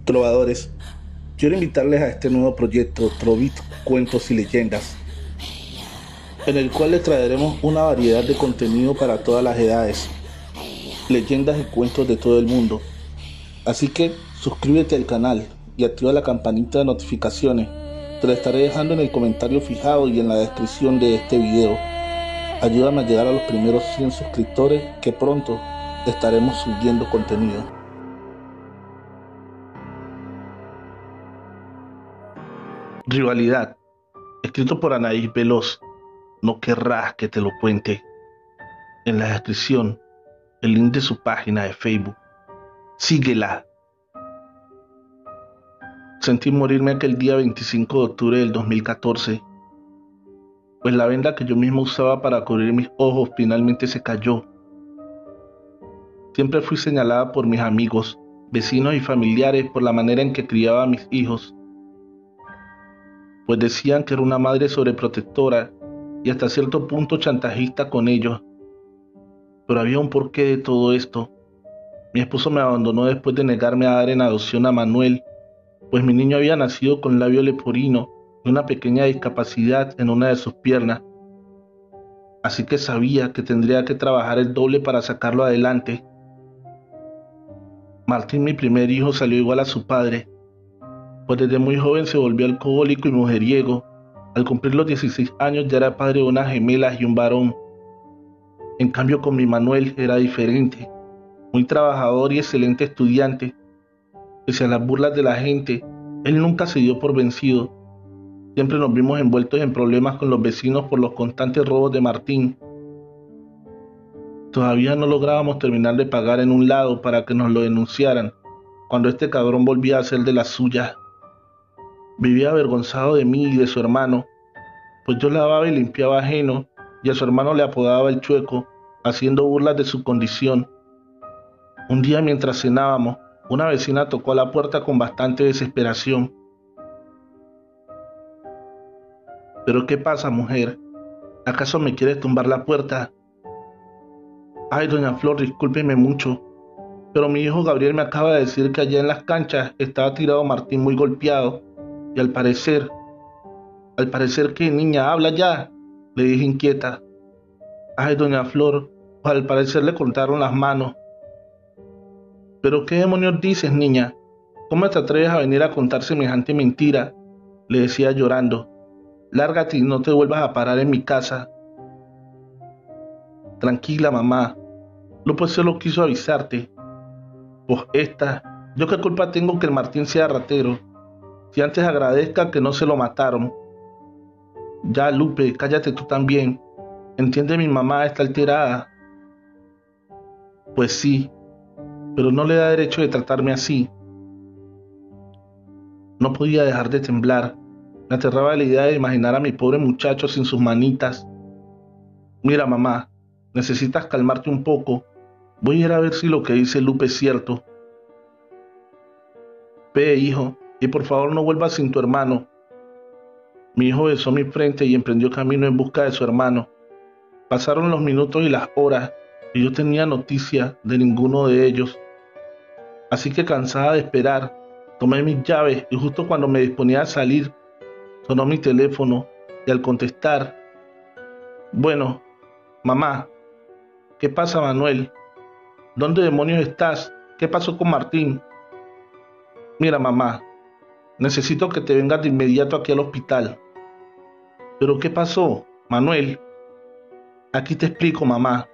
Trovadores, quiero invitarles a este nuevo proyecto Trovit Cuentos y Leyendas, en el cual les traeremos una variedad de contenido para todas las edades, leyendas y cuentos de todo el mundo. Así que suscríbete al canal y activa la campanita de notificaciones. Te la estaré dejando en el comentario fijado y en la descripción de este video. Ayúdame a llegar a los primeros 100 suscriptores, que pronto estaremos subiendo contenido. Rivalidad, escrito por Anaís Veloz. No querrás que te lo cuente. En la descripción, el link de su página de Facebook. Síguela. Sentí morirme aquel día 25 de octubre del 2014, pues la venda que yo mismo usaba para cubrir mis ojos finalmente se cayó. Siempre fui señalada por mis amigos, vecinos y familiares por la manera en que criaba a mis hijos, pues decían que era una madre sobreprotectora y hasta cierto punto chantajista con ellos. Pero había un porqué de todo esto. Mi esposo me abandonó después de negarme a dar en adopción a Manuel, pues mi niño había nacido con labio leporino y una pequeña discapacidad en una de sus piernas. Así que sabía que tendría que trabajar el doble para sacarlo adelante. Martín, mi primer hijo, salió igual a su padre, pues desde muy joven se volvió alcohólico y mujeriego. Al cumplir los 16 años ya era padre de unas gemelas y un varón. En cambio, con mi Manuel era diferente, muy trabajador y excelente estudiante. Pese a las burlas de la gente, él nunca se dio por vencido. Siempre nos vimos envueltos en problemas con los vecinos por los constantes robos de Martín. Todavía no lográbamos terminar de pagar en un lado para que nos lo denunciaran, cuando este cabrón volvía a hacer de las suyas. Vivía avergonzado de mí y de su hermano, pues yo lavaba y limpiaba ajeno, y a su hermano le apodaba el Chueco, haciendo burlas de su condición. Un día, mientras cenábamos, una vecina tocó a la puerta con bastante desesperación. ¿Pero qué pasa, mujer? ¿Acaso me quieres tumbar la puerta? Ay, doña Flor, discúlpeme mucho, pero mi hijo Gabriel me acaba de decir que allá en las canchas estaba tirado Martín muy golpeado, y al parecer ¿qué, niña? Habla ya, le dije inquieta. Ay, doña Flor, pues al parecer le cortaron las manos. ¿Pero qué demonios dices, niña? ¿Cómo te atreves a venir a contar semejante mentira?, le decía llorando. Lárgate y no te vuelvas a parar en mi casa. Tranquila, mamá, Lupe solo quiso avisarte. Pues ¿yo qué culpa tengo que el Martín sea ratero? Si antes agradezca que no se lo mataron. Ya, Lupe, cállate tú también. Entiende, mi mamá está alterada. Pues sí, pero no le da derecho de tratarme así. No podía dejar de temblar. Me aterraba la idea de imaginar a mi pobre muchacho sin sus manitas. Mira, mamá, necesitas calmarte un poco. Voy a ir a ver si lo que dice Lupe es cierto. Ve, hijo, y por favor no vuelvas sin tu hermano. Mi hijo besó mi frente y emprendió camino en busca de su hermano. Pasaron los minutos y las horas, y yo tenía noticia de ninguno de ellos. Así que, cansada de esperar, tomé mis llaves y justo cuando me disponía a salir, sonó mi teléfono y al contestar: bueno, mamá. ¿Qué pasa, Manuel? ¿Dónde demonios estás? ¿Qué pasó con Martín? Mira, mamá, necesito que te vengas de inmediato aquí al hospital. ¿Pero qué pasó, Manuel? Aquí te explico, mamá.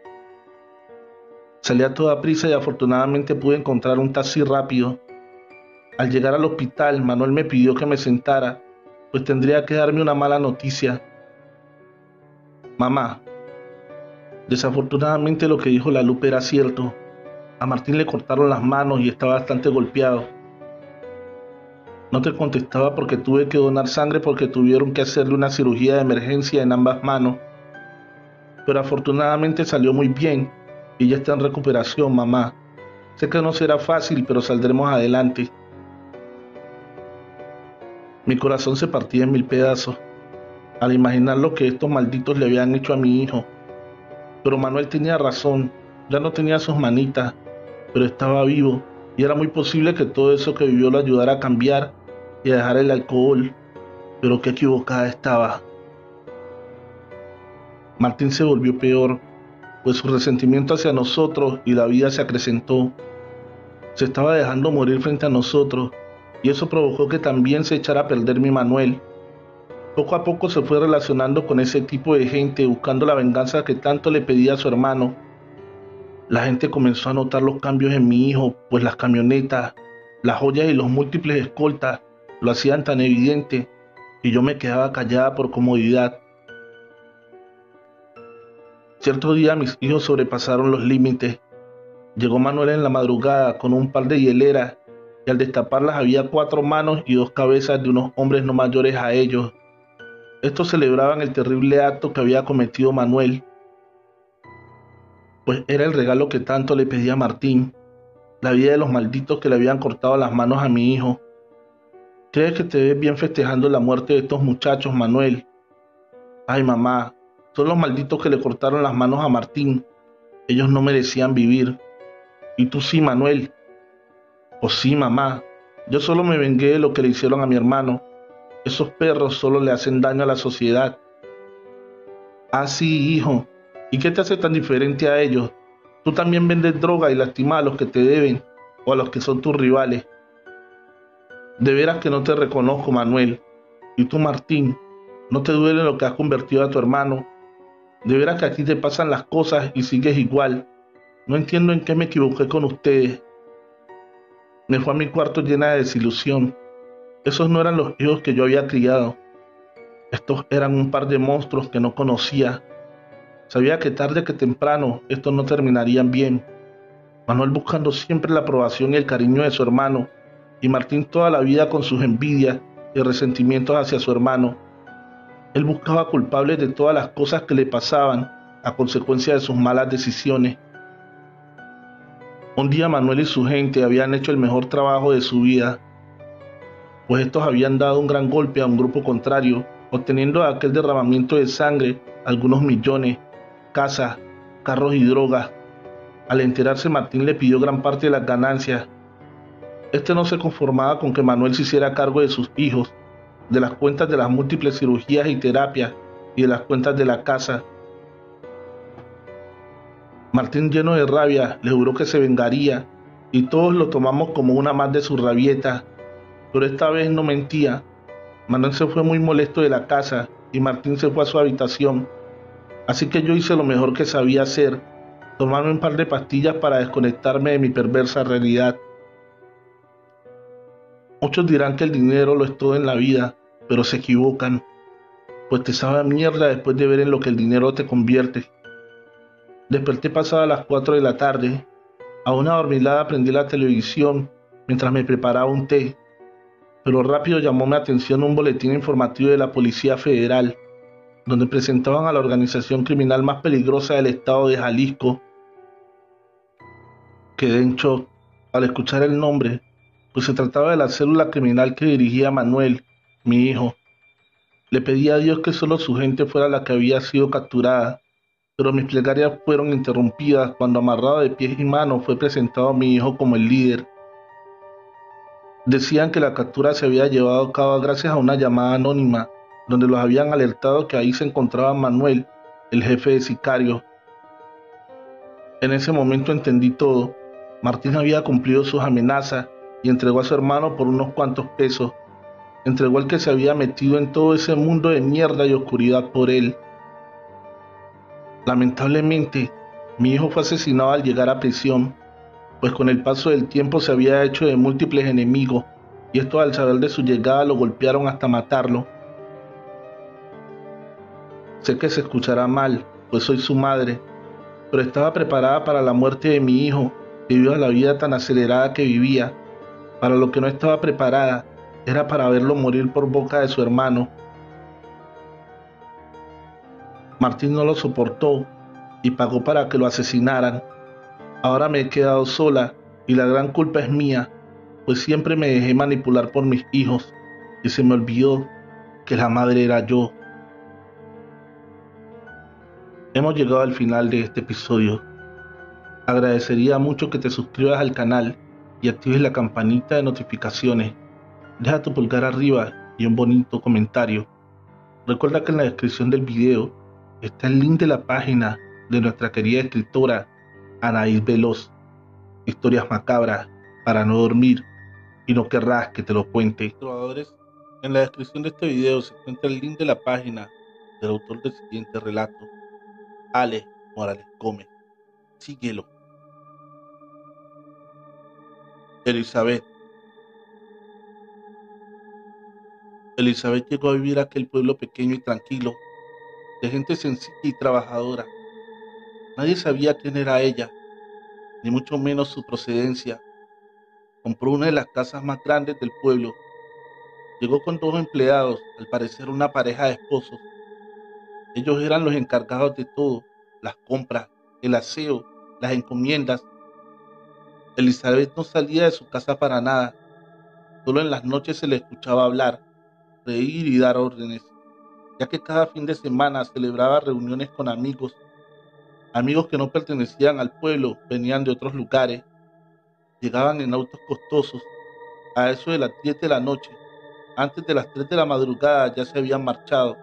Salí a toda prisa y afortunadamente pude encontrar un taxi rápido. Al llegar al hospital, Manuel me pidió que me sentara, pues tendría que darme una mala noticia. Mamá, desafortunadamente lo que dijo la Lupe era cierto. A Martín le cortaron las manos y está bastante golpeado. No te contestaba porque tuve que donar sangre porque tuvieron que hacerle una cirugía de emergencia en ambas manos. Pero afortunadamente salió muy bien y ya está en recuperación, mamá. Sé que no será fácil, pero saldremos adelante. Mi corazón se partía en mil pedazos al imaginar lo que estos malditos le habían hecho a mi hijo. Pero Manuel tenía razón, ya no tenía sus manitas, pero estaba vivo y era muy posible que todo eso que vivió lo ayudara a cambiar y a dejar el alcohol, pero qué equivocada estaba. Martín se volvió peor, pues su resentimiento hacia nosotros y la vida se acrecentó. Se estaba dejando morir frente a nosotros, y eso provocó que también se echara a perder mi Manuel. Poco a poco se fue relacionando con ese tipo de gente, buscando la venganza que tanto le pedía a su hermano. La gente comenzó a notar los cambios en mi hijo, pues las camionetas, las joyas y los múltiples escoltas lo hacían tan evidente, y yo me quedaba callada por comodidad. Cierto día mis hijos sobrepasaron los límites. Llegó Manuel en la madrugada con un par de hieleras, y al destaparlas había 4 manos y 2 cabezas de unos hombres no mayores a ellos. Estos celebraban el terrible acto que había cometido Manuel, pues era el regalo que tanto le pedía a Martín, la vida de los malditos que le habían cortado las manos a mi hijo. ¿Crees que te ves bien festejando la muerte de estos muchachos, Manuel? Ay, mamá, son los malditos que le cortaron las manos a Martín. Ellos no merecían vivir. Y tú sí, Manuel. Pues sí, mamá. Yo solo me vengué de lo que le hicieron a mi hermano. Esos perros solo le hacen daño a la sociedad. Ah, sí, hijo. ¿Y qué te hace tan diferente a ellos? Tú también vendes droga y lastimas a los que te deben o a los que son tus rivales. De veras que no te reconozco, Manuel. Y tú, Martín, ¿no te duele lo que has convertido a tu hermano? De veras que a ti te pasan las cosas y sigues igual. No entiendo en qué me equivoqué con ustedes. Me fue a mi cuarto llena de desilusión. Esos no eran los hijos que yo había criado. Estos eran un par de monstruos que no conocía. Sabía que tarde que temprano estos no terminarían bien. Manuel buscando siempre la aprobación y el cariño de su hermano, y Martín toda la vida con sus envidias y resentimientos hacia su hermano. Él buscaba culpables de todas las cosas que le pasaban a consecuencia de sus malas decisiones. Un día Manuel y su gente habían hecho el mejor trabajo de su vida, pues estos habían dado un gran golpe a un grupo contrario, obteniendo de aquel derramamiento de sangre algunos millones, casas, carros y drogas. Al enterarse, Martín le pidió gran parte de las ganancias. Este no se conformaba con que Manuel se hiciera cargo de sus hijos, de las cuentas de las múltiples cirugías y terapias y de las cuentas de la casa. Martín, lleno de rabia, le juró que se vengaría, y todos lo tomamos como una más de sus rabietas, pero esta vez no mentía. Manuel se fue muy molesto de la casa y Martín se fue a su habitación, así que yo hice lo mejor que sabía hacer, tomarme un par de pastillas para desconectarme de mi perversa realidad. Muchos dirán que el dinero lo es todo en la vida, pero se equivocan, pues te sabe a mierda después de ver en lo que el dinero te convierte. Desperté pasadas las 4 de la tarde. A una adormilada prendí la televisión mientras me preparaba un té, pero rápido llamó mi atención un boletín informativo de la Policía Federal, donde presentaban a la organización criminal más peligrosa del estado de Jalisco. Quedé en shock al escuchar el nombre, pues se trataba de la célula criminal que dirigía Manuel, mi hijo. Le pedí a Dios que solo su gente fuera la que había sido capturada, pero mis plegarias fueron interrumpidas cuando, amarrado de pies y manos, fue presentado a mi hijo como el líder. Decían que la captura se había llevado a cabo gracias a una llamada anónima, donde los habían alertado que ahí se encontraba Manuel, el jefe de sicarios. En ese momento entendí todo. Martín había cumplido sus amenazas y entregó a su hermano por unos cuantos pesos. Entregó al que se había metido en todo ese mundo de mierda y oscuridad por él. Lamentablemente, mi hijo fue asesinado al llegar a prisión, pues con el paso del tiempo se había hecho de múltiples enemigos, y estos, al saber de su llegada, lo golpearon hasta matarlo. Sé que se escuchará mal, pues soy su madre, pero estaba preparada para la muerte de mi hijo, debido a la vida tan acelerada que vivía. Para lo que no estaba preparada era para verlo morir por boca de su hermano. Martín no lo soportó y pagó para que lo asesinaran. Ahora me he quedado sola y la gran culpa es mía, pues siempre me dejé manipular por mis hijos y se me olvidó que la madre era yo. Hemos llegado al final de este episodio. Agradecería mucho que te suscribas al canal y actives la campanita de notificaciones. Deja tu pulgar arriba y un bonito comentario. Recuerda que en la descripción del video está el link de la página de nuestra querida escritora Anaís Veloz, Historias Macabras para no dormir y no querrás que te lo cuente. En la descripción de este video se encuentra el link de la página del autor del siguiente relato, Alex Morales Gómez. Síguelo. Elizabeth. Elizabeth llegó a vivir a aquel pueblo pequeño y tranquilo, de gente sencilla y trabajadora. Nadie sabía quién era ella, ni mucho menos su procedencia. Compró una de las casas más grandes del pueblo. Llegó con 2 empleados, al parecer una pareja de esposos. Ellos eran los encargados de todo, las compras, el aseo, las encomiendas. Elizabeth no salía de su casa para nada. Solo en las noches se le escuchaba hablar, reír y dar órdenes, ya que cada fin de semana celebraba reuniones con amigos. Amigos que no pertenecían al pueblo, venían de otros lugares, llegaban en autos costosos. A eso de las 10 de la noche, antes de las 3 de la madrugada ya se habían marchado.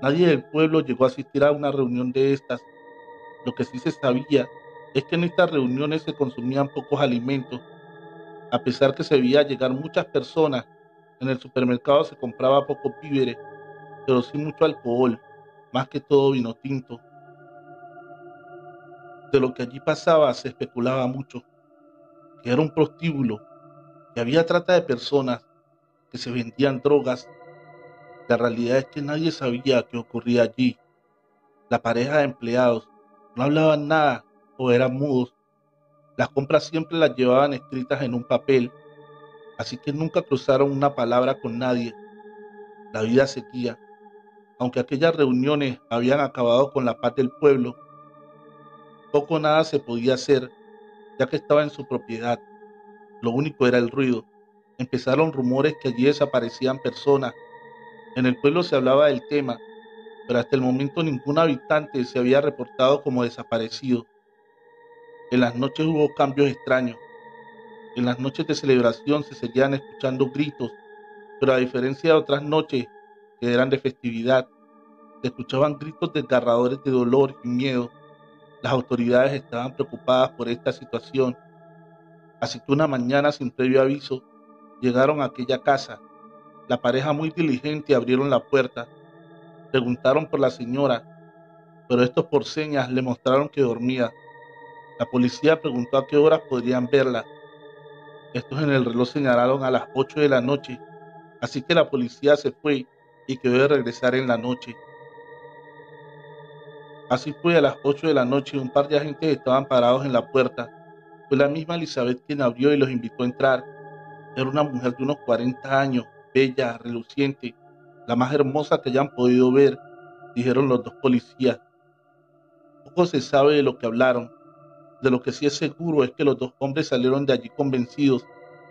Nadie del pueblo llegó a asistir a una reunión de estas. Lo que sí se sabía es que en estas reuniones se consumían pocos alimentos. A pesar que se veía llegar muchas personas, en el supermercado se compraba pocos víveres, pero sí mucho alcohol, más que todo vino tinto. De lo que allí pasaba se especulaba mucho, que era un prostíbulo, que había trata de personas, que se vendían drogas. La realidad es que nadie sabía qué ocurría allí. La pareja de empleados no hablaban nada o eran mudos. Las compras siempre las llevaban escritas en un papel, así que nunca cruzaron una palabra con nadie. La vida seguía. Aunque aquellas reuniones habían acabado con la paz del pueblo, poco o nada se podía hacer, ya que estaba en su propiedad. Lo único era el ruido. Empezaron rumores que allí desaparecían personas. En el pueblo se hablaba del tema, pero hasta el momento ningún habitante se había reportado como desaparecido. En las noches hubo cambios extraños. En las noches de celebración se seguían escuchando gritos, pero a diferencia de otras noches que eran de festividad, se escuchaban gritos desgarradores de dolor y miedo. Las autoridades estaban preocupadas por esta situación, así que una mañana sin previo aviso llegaron a aquella casa. La pareja muy diligente abrieron la puerta, preguntaron por la señora, pero estos por señas le mostraron que dormía. La policía preguntó a qué horas podrían verla. Estos en el reloj señalaron a las 8 de la noche, así que la policía se fue y quedó de regresar en la noche. Así fue, a las 8 de la noche un par de agentes estaban parados en la puerta. Fue la misma Elizabeth quien abrió y los invitó a entrar. Era una mujer de unos 40 años, bella, reluciente, la más hermosa que hayan podido ver, dijeron los dos policías. Poco se sabe de lo que hablaron. De lo que sí es seguro es que los dos hombres salieron de allí convencidos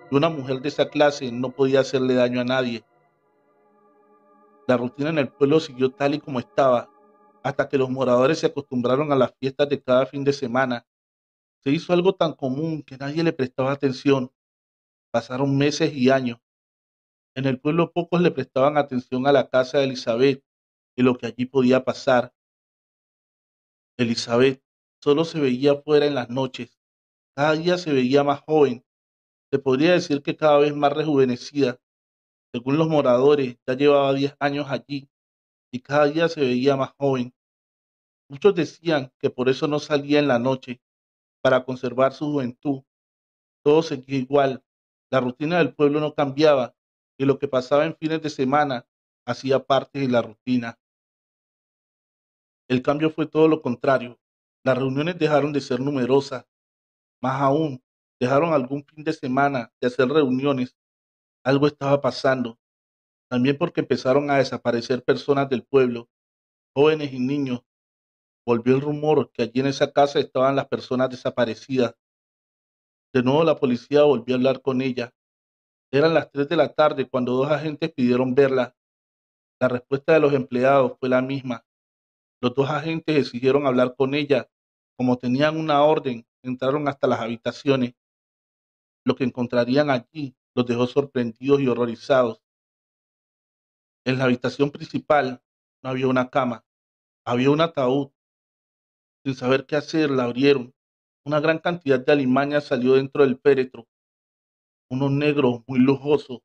que una mujer de esa clase no podía hacerle daño a nadie. La rutina en el pueblo siguió tal y como estaba, hasta que los moradores se acostumbraron a las fiestas de cada fin de semana. Se hizo algo tan común que nadie le prestaba atención. Pasaron meses y años. En el pueblo pocos le prestaban atención a la casa de Elizabeth y lo que allí podía pasar. Elizabeth solo se veía afuera en las noches. Cada día se veía más joven. Se podría decir que cada vez más rejuvenecida. Según los moradores, ya llevaba 10 años allí y cada día se veía más joven. Muchos decían que por eso no salía en la noche, para conservar su juventud. Todo seguía igual. La rutina del pueblo no cambiaba y lo que pasaba en fines de semana hacía parte de la rutina. El cambio fue todo lo contrario. Las reuniones dejaron de ser numerosas. Más aún, dejaron algún fin de semana de hacer reuniones. Algo estaba pasando. También porque empezaron a desaparecer personas del pueblo, jóvenes y niños. Volvió el rumor que allí en esa casa estaban las personas desaparecidas. De nuevo la policía volvió a hablar con ella. Eran las 3 de la tarde cuando dos agentes pidieron verla. La respuesta de los empleados fue la misma. Los dos agentes exigieron hablar con ella. Como tenían una orden, entraron hasta las habitaciones. Lo que encontrarían allí los dejó sorprendidos y horrorizados. En la habitación principal no había una cama, había un ataúd. Sin saber qué hacer, la abrieron. Una gran cantidad de alimañas salió dentro del féretro, unos negros muy lujosos.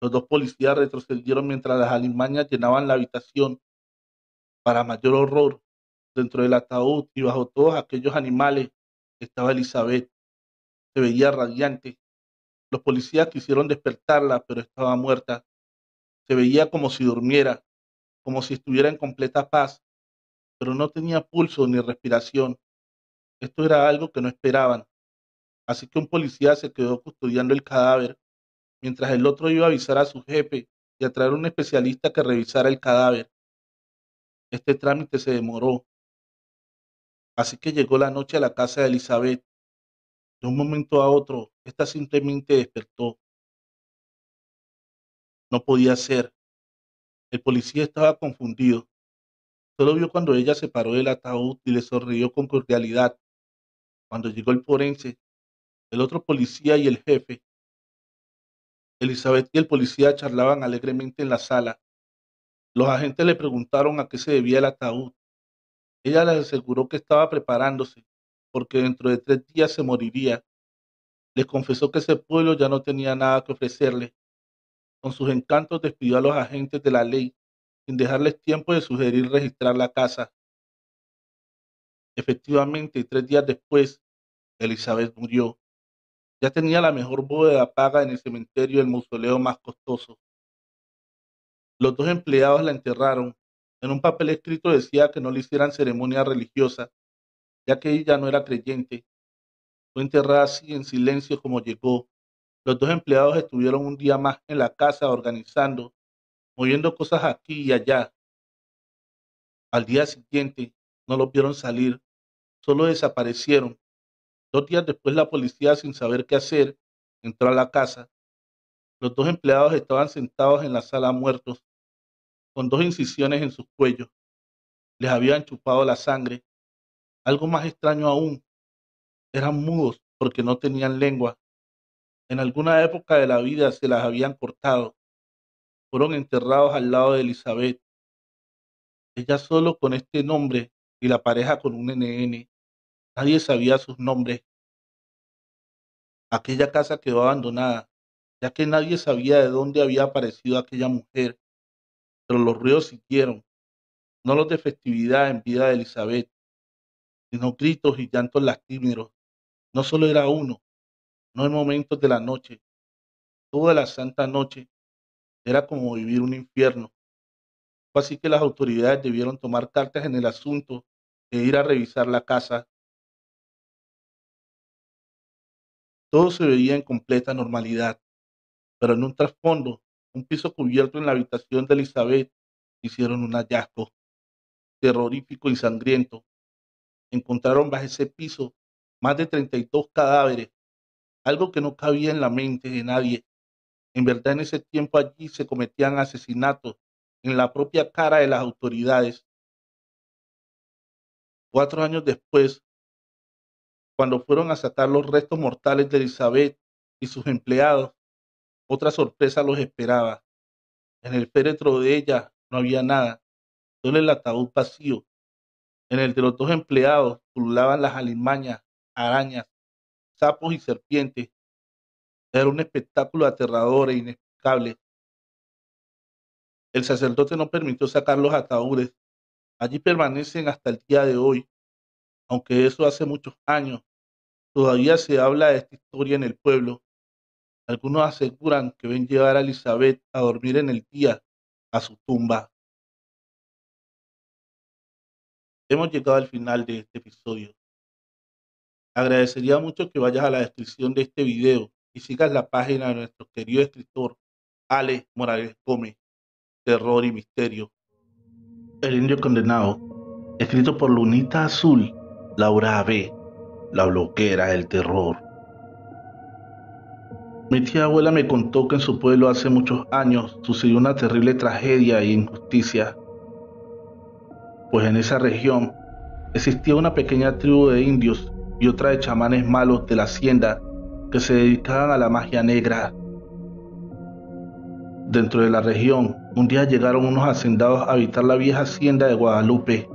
Los dos policías retrocedieron mientras las alimañas llenaban la habitación. Para mayor horror, dentro del ataúd y bajo todos aquellos animales estaba Elizabeth. Se veía radiante. Los policías quisieron despertarla, pero estaba muerta. Se veía como si durmiera, como si estuviera en completa paz, pero no tenía pulso ni respiración. Esto era algo que no esperaban. Así que un policía se quedó custodiando el cadáver, mientras el otro iba a avisar a su jefe y a traer un especialista que revisara el cadáver. Este trámite se demoró, así que llegó la noche a la casa de Elizabeth. De un momento a otro, esta simplemente despertó. No podía ser. El policía estaba confundido. Solo vio cuando ella se paró del ataúd y le sonrió con cordialidad. Cuando llegó el forense, el otro policía y el jefe, Elizabeth y el policía charlaban alegremente en la sala. Los agentes le preguntaron a qué se debía el ataúd. Ella les aseguró que estaba preparándose, porque dentro de 3 días se moriría. Les confesó que ese pueblo ya no tenía nada que ofrecerle. Con sus encantos despidió a los agentes de la ley, sin dejarles tiempo de sugerir registrar la casa. Efectivamente, 3 días después, Elizabeth murió. Ya tenía la mejor bóveda paga en el cementerio del mausoleo más costoso. Los dos empleados la enterraron. En un papel escrito decía que no le hicieran ceremonia religiosa, ya que ella no era creyente. Fue enterrada así en silencio como llegó. Los dos empleados estuvieron un día más en la casa organizando, moviendo cosas aquí y allá. Al día siguiente no los vieron salir, solo desaparecieron. 2 días después la policía, sin saber qué hacer, entró a la casa. Los dos empleados estaban sentados en la sala muertos, con 2 incisiones en sus cuellos. Les habían chupado la sangre. Algo más extraño aún, eran mudos porque no tenían lengua. En alguna época de la vida se las habían cortado. Fueron enterrados al lado de Elizabeth, ella solo con este nombre y la pareja con un NN. Nadie sabía sus nombres. Aquella casa quedó abandonada, ya que nadie sabía de dónde había aparecido aquella mujer, pero los ruidos siguieron, no los de festividad en vida de Elizabeth, sino gritos y llantos lastimeros. No solo era uno, no en momentos de la noche, toda la santa noche. Era como vivir un infierno. Fue así que las autoridades debieron tomar cartas en el asunto e ir a revisar la casa. Todo se veía en completa normalidad, pero en un trasfondo, un piso cubierto en la habitación de Elizabeth, hicieron un hallazgo terrorífico y sangriento. Encontraron bajo ese piso más de 32 cadáveres, algo que no cabía en la mente de nadie. En verdad, en ese tiempo allí se cometían asesinatos en la propia cara de las autoridades. 4 años después, cuando fueron a sacar los restos mortales de Elizabeth y sus empleados, otra sorpresa los esperaba. En el féretro de ella no había nada, solo el ataúd vacío. En el de los dos empleados pululaban las alimañas, arañas, sapos y serpientes. Era un espectáculo aterrador e inexplicable. El sacerdote no permitió sacar los ataúdes. Allí permanecen hasta el día de hoy, aunque eso hace muchos años. Todavía se habla de esta historia en el pueblo. Algunos aseguran que ven llevar a Elizabeth a dormir en el día a su tumba. Hemos llegado al final de este episodio. Agradecería mucho que vayas a la descripción de este video y sigas la página de nuestro querido escritor Alex Morales Gómez, Terror y Misterio. El Indio Condenado, escrito por Lunita Azul, Laura A.B., la bloguera del terror. Mi tía abuela me contó que en su pueblo hace muchos años sucedió una terrible tragedia e injusticia, pues en esa región existía una pequeña tribu de indios y otra de chamanes malos de la hacienda que se dedicaban a la magia negra. Dentro de la región, un día llegaron unos hacendados a habitar la vieja hacienda de Guadalupe.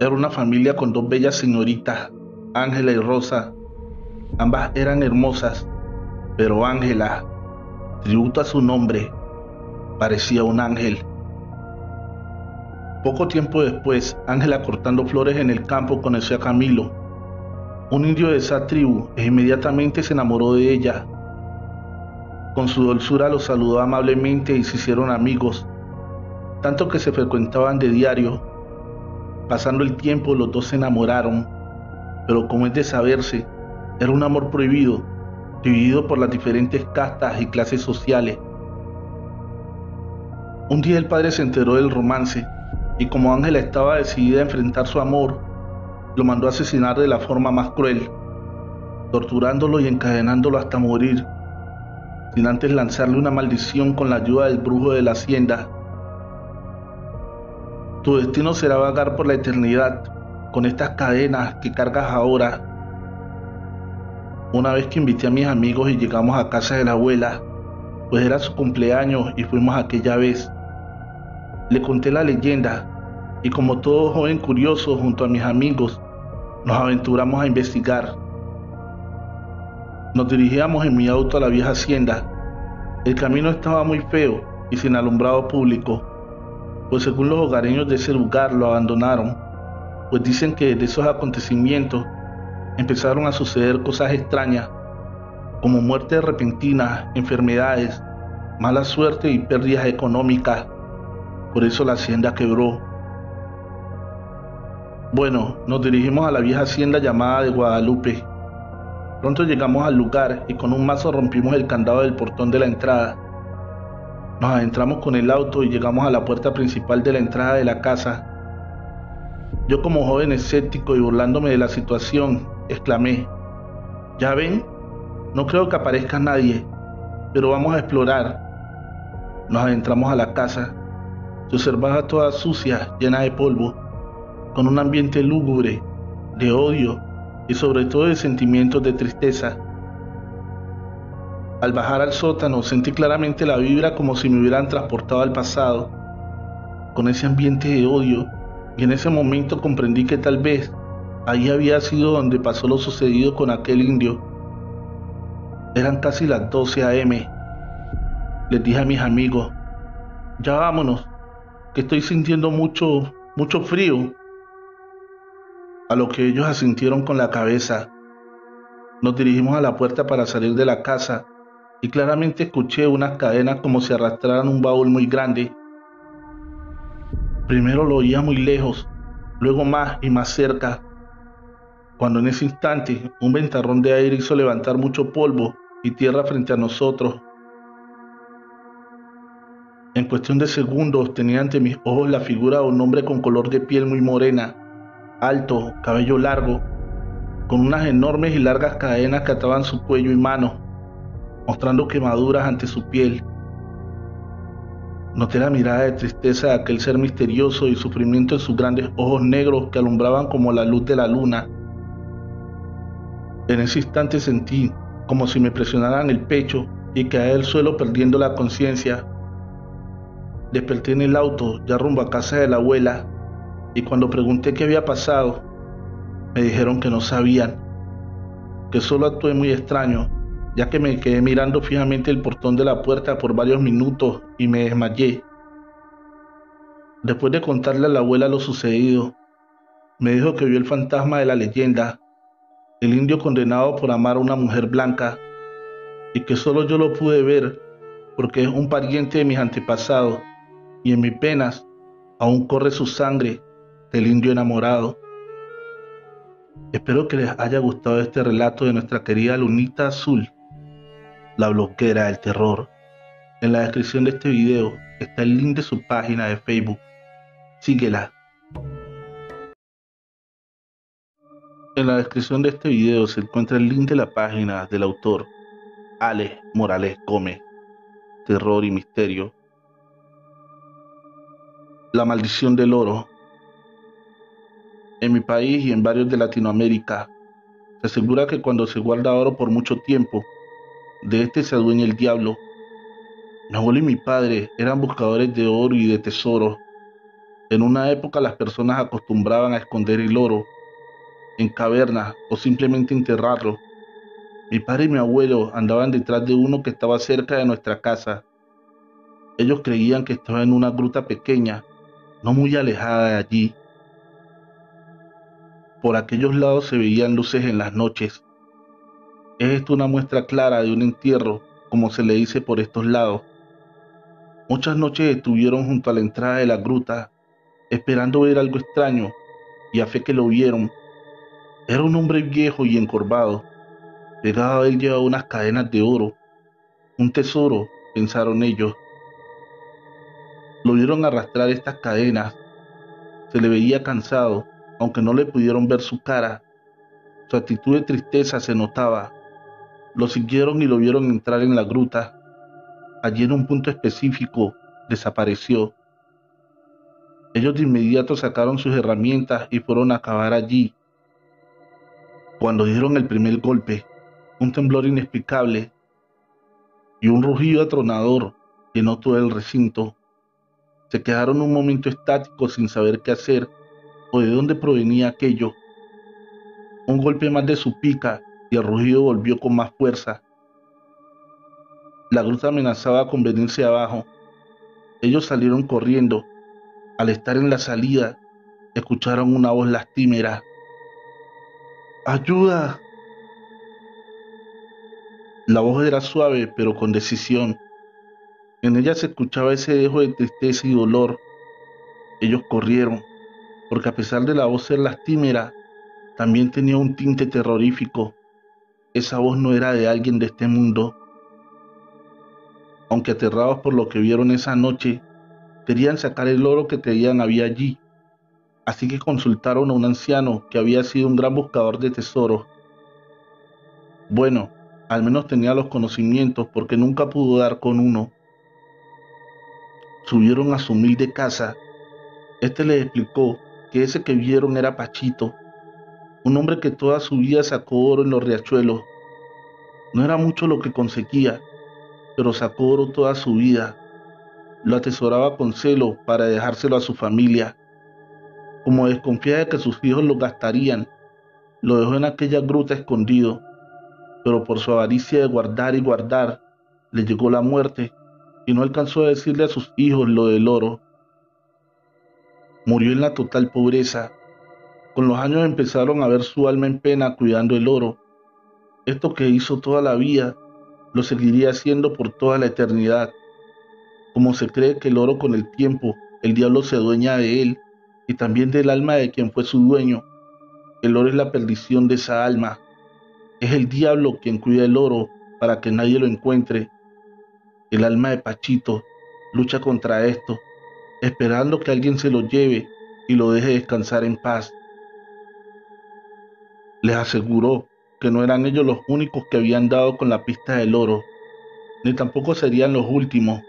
Era una familia con dos bellas señoritas, Ángela y Rosa. Ambas eran hermosas, pero Ángela, tributo a su nombre, parecía un ángel. Poco tiempo después, Ángela, cortando flores en el campo, conoció a Camilo, un indio de esa tribu, e inmediatamente se enamoró de ella. Con su dulzura lo saludó amablemente y se hicieron amigos, tanto que se frecuentaban de diario. Pasando el tiempo, los dos se enamoraron, pero como es de saberse, era un amor prohibido, dividido por las diferentes castas y clases sociales. Un día el padre se enteró del romance, y como Ángela estaba decidida a enfrentar su amor, lo mandó a asesinar de la forma más cruel, torturándolo y encadenándolo hasta morir, sin antes lanzarle una maldición con la ayuda del brujo de la hacienda. Tu destino será vagar por la eternidad con estas cadenas que cargas ahora. Una vez que invité a mis amigos y llegamos a casa de la abuela, pues era su cumpleaños y fuimos aquella vez. Le conté la leyenda y como todo joven curioso junto a mis amigos, nos aventuramos a investigar. Nos dirigíamos en mi auto a la vieja hacienda. El camino estaba muy feo y sin alumbrado público, pues según los hogareños de ese lugar lo abandonaron, pues dicen que desde esos acontecimientos empezaron a suceder cosas extrañas, como muertes repentinas, enfermedades, mala suerte y pérdidas económicas. Por eso la hacienda quebró. Bueno, nos dirigimos a la vieja hacienda llamada de Guadalupe. Pronto llegamos al lugar y con un mazo rompimos el candado del portón de la entrada. Nos adentramos con el auto y llegamos a la puerta principal de la entrada de la casa. Yo, como joven escéptico y burlándome de la situación, exclamé: ¿Ya ven? No creo que aparezca nadie, pero vamos a explorar. Nos adentramos a la casa. Se observaba toda sucia, llena de polvo, con un ambiente lúgubre, de odio y sobre todo de sentimientos de tristeza. Al bajar al sótano sentí claramente la vibra como si me hubieran transportado al pasado, con ese ambiente de odio, y en ese momento comprendí que tal vez ahí había sido donde pasó lo sucedido con aquel indio. Eran casi las 12 a.m. Les dije a mis amigos: ya vámonos, que estoy sintiendo mucho frío. A lo que ellos asintieron con la cabeza. Nos dirigimos a la puerta para salir de la casa y claramente escuché unas cadenas como si arrastraran un baúl muy grande. Primero lo oía muy lejos, luego más y más cerca, cuando en ese instante un ventarrón de aire hizo levantar mucho polvo y tierra frente a nosotros. En cuestión de segundos tenía ante mis ojos la figura de un hombre con color de piel muy morena, alto, cabello largo, con unas enormes y largas cadenas que ataban su cuello y manos, mostrando quemaduras ante su piel. Noté la mirada de tristeza de aquel ser misterioso y sufrimiento en sus grandes ojos negros que alumbraban como la luz de la luna. En ese instante sentí como si me presionaran el pecho y caí al suelo perdiendo la conciencia. Desperté en el auto, ya rumbo a casa de la abuela, y cuando pregunté qué había pasado, me dijeron que no sabían, que solo actué muy extraño, ya que me quedé mirando fijamente el portón de la puerta por varios minutos y me desmayé. Después de contarle a la abuela lo sucedido, me dijo que vio el fantasma de la leyenda, el indio condenado por amar a una mujer blanca, y que solo yo lo pude ver porque es un pariente de mis antepasados, y en mis venas aún corre su sangre del indio enamorado. Espero que les haya gustado este relato de nuestra querida Lunita Azul, la bloguera del terror. En la descripción de este video está el link de su página de Facebook. Síguela. En la descripción de este video se encuentra el link de la página del autor Alex Morales Gómez, Terror y Misterio. La maldición del oro. En mi país y en varios de Latinoamérica, Se asegura que cuando se guarda oro por mucho tiempo, de este se adueña el diablo. Mi abuelo y mi padre eran buscadores de oro y de tesoros. En una época las personas acostumbraban a esconder el oro en cavernas o simplemente enterrarlo. Mi padre y mi abuelo andaban detrás de uno que estaba cerca de nuestra casa. Ellos creían que estaba en una gruta pequeña, no muy alejada de allí. Por aquellos lados se veían luces en las noches. Es esto una muestra clara de un entierro, como se le dice por estos lados. Muchas noches estuvieron junto a la entrada de la gruta, esperando ver algo extraño, y a fe que lo vieron. Era un hombre viejo y encorvado. Pegado a él llevaba unas cadenas de oro. Un tesoro, pensaron ellos. Lo vieron arrastrar estas cadenas. Se le veía cansado, aunque no le pudieron ver su cara. Su actitud de tristeza se notaba. Lo siguieron y lo vieron entrar en la gruta. Allí en un punto específico, desapareció. Ellos de inmediato sacaron sus herramientas y fueron a cavar allí. Cuando dieron el primer golpe, un temblor inexplicable y un rugido atronador llenó todo el recinto. Se quedaron un momento estáticos sin saber qué hacer o de dónde provenía aquello. Un golpe más de su pica y el rugido volvió con más fuerza. La gruta amenazaba con venirse abajo. Ellos salieron corriendo. Al estar en la salida, escucharon una voz lastimera. ¡Ayuda! La voz era suave, pero con decisión. En ella se escuchaba ese dejo de tristeza y dolor. Ellos corrieron, porque a pesar de la voz ser lastimera, también tenía un tinte terrorífico. Esa voz no era de alguien de este mundo. Aunque aterrados por lo que vieron esa noche, querían sacar el oro que creían había allí. Así que consultaron a un anciano que había sido un gran buscador de tesoros. Bueno, al menos tenía los conocimientos porque nunca pudo dar con uno. Subieron a su humilde casa. Este les explicó que ese que vieron era Pachito, un hombre que toda su vida sacó oro en los riachuelos. No era mucho lo que conseguía, pero sacó oro toda su vida. Lo atesoraba con celo para dejárselo a su familia. Como desconfía de que sus hijos lo gastarían, lo dejó en aquella gruta escondido, pero por su avaricia de guardar y guardar, le llegó la muerte y no alcanzó a decirle a sus hijos lo del oro. Murió en la total pobreza. Con los años empezaron a ver su alma en pena cuidando el oro. Esto que hizo toda la vida, lo seguiría haciendo por toda la eternidad. Como se cree que el oro con el tiempo, el diablo se adueña de él y también del alma de quien fue su dueño. El oro es la perdición de esa alma. Es el diablo quien cuida el oro para que nadie lo encuentre. El alma de Pachito lucha contra esto, esperando que alguien se lo lleve y lo deje descansar en paz. Les aseguró que no eran ellos los únicos que habían dado con la pista del oro, ni tampoco serían los últimos.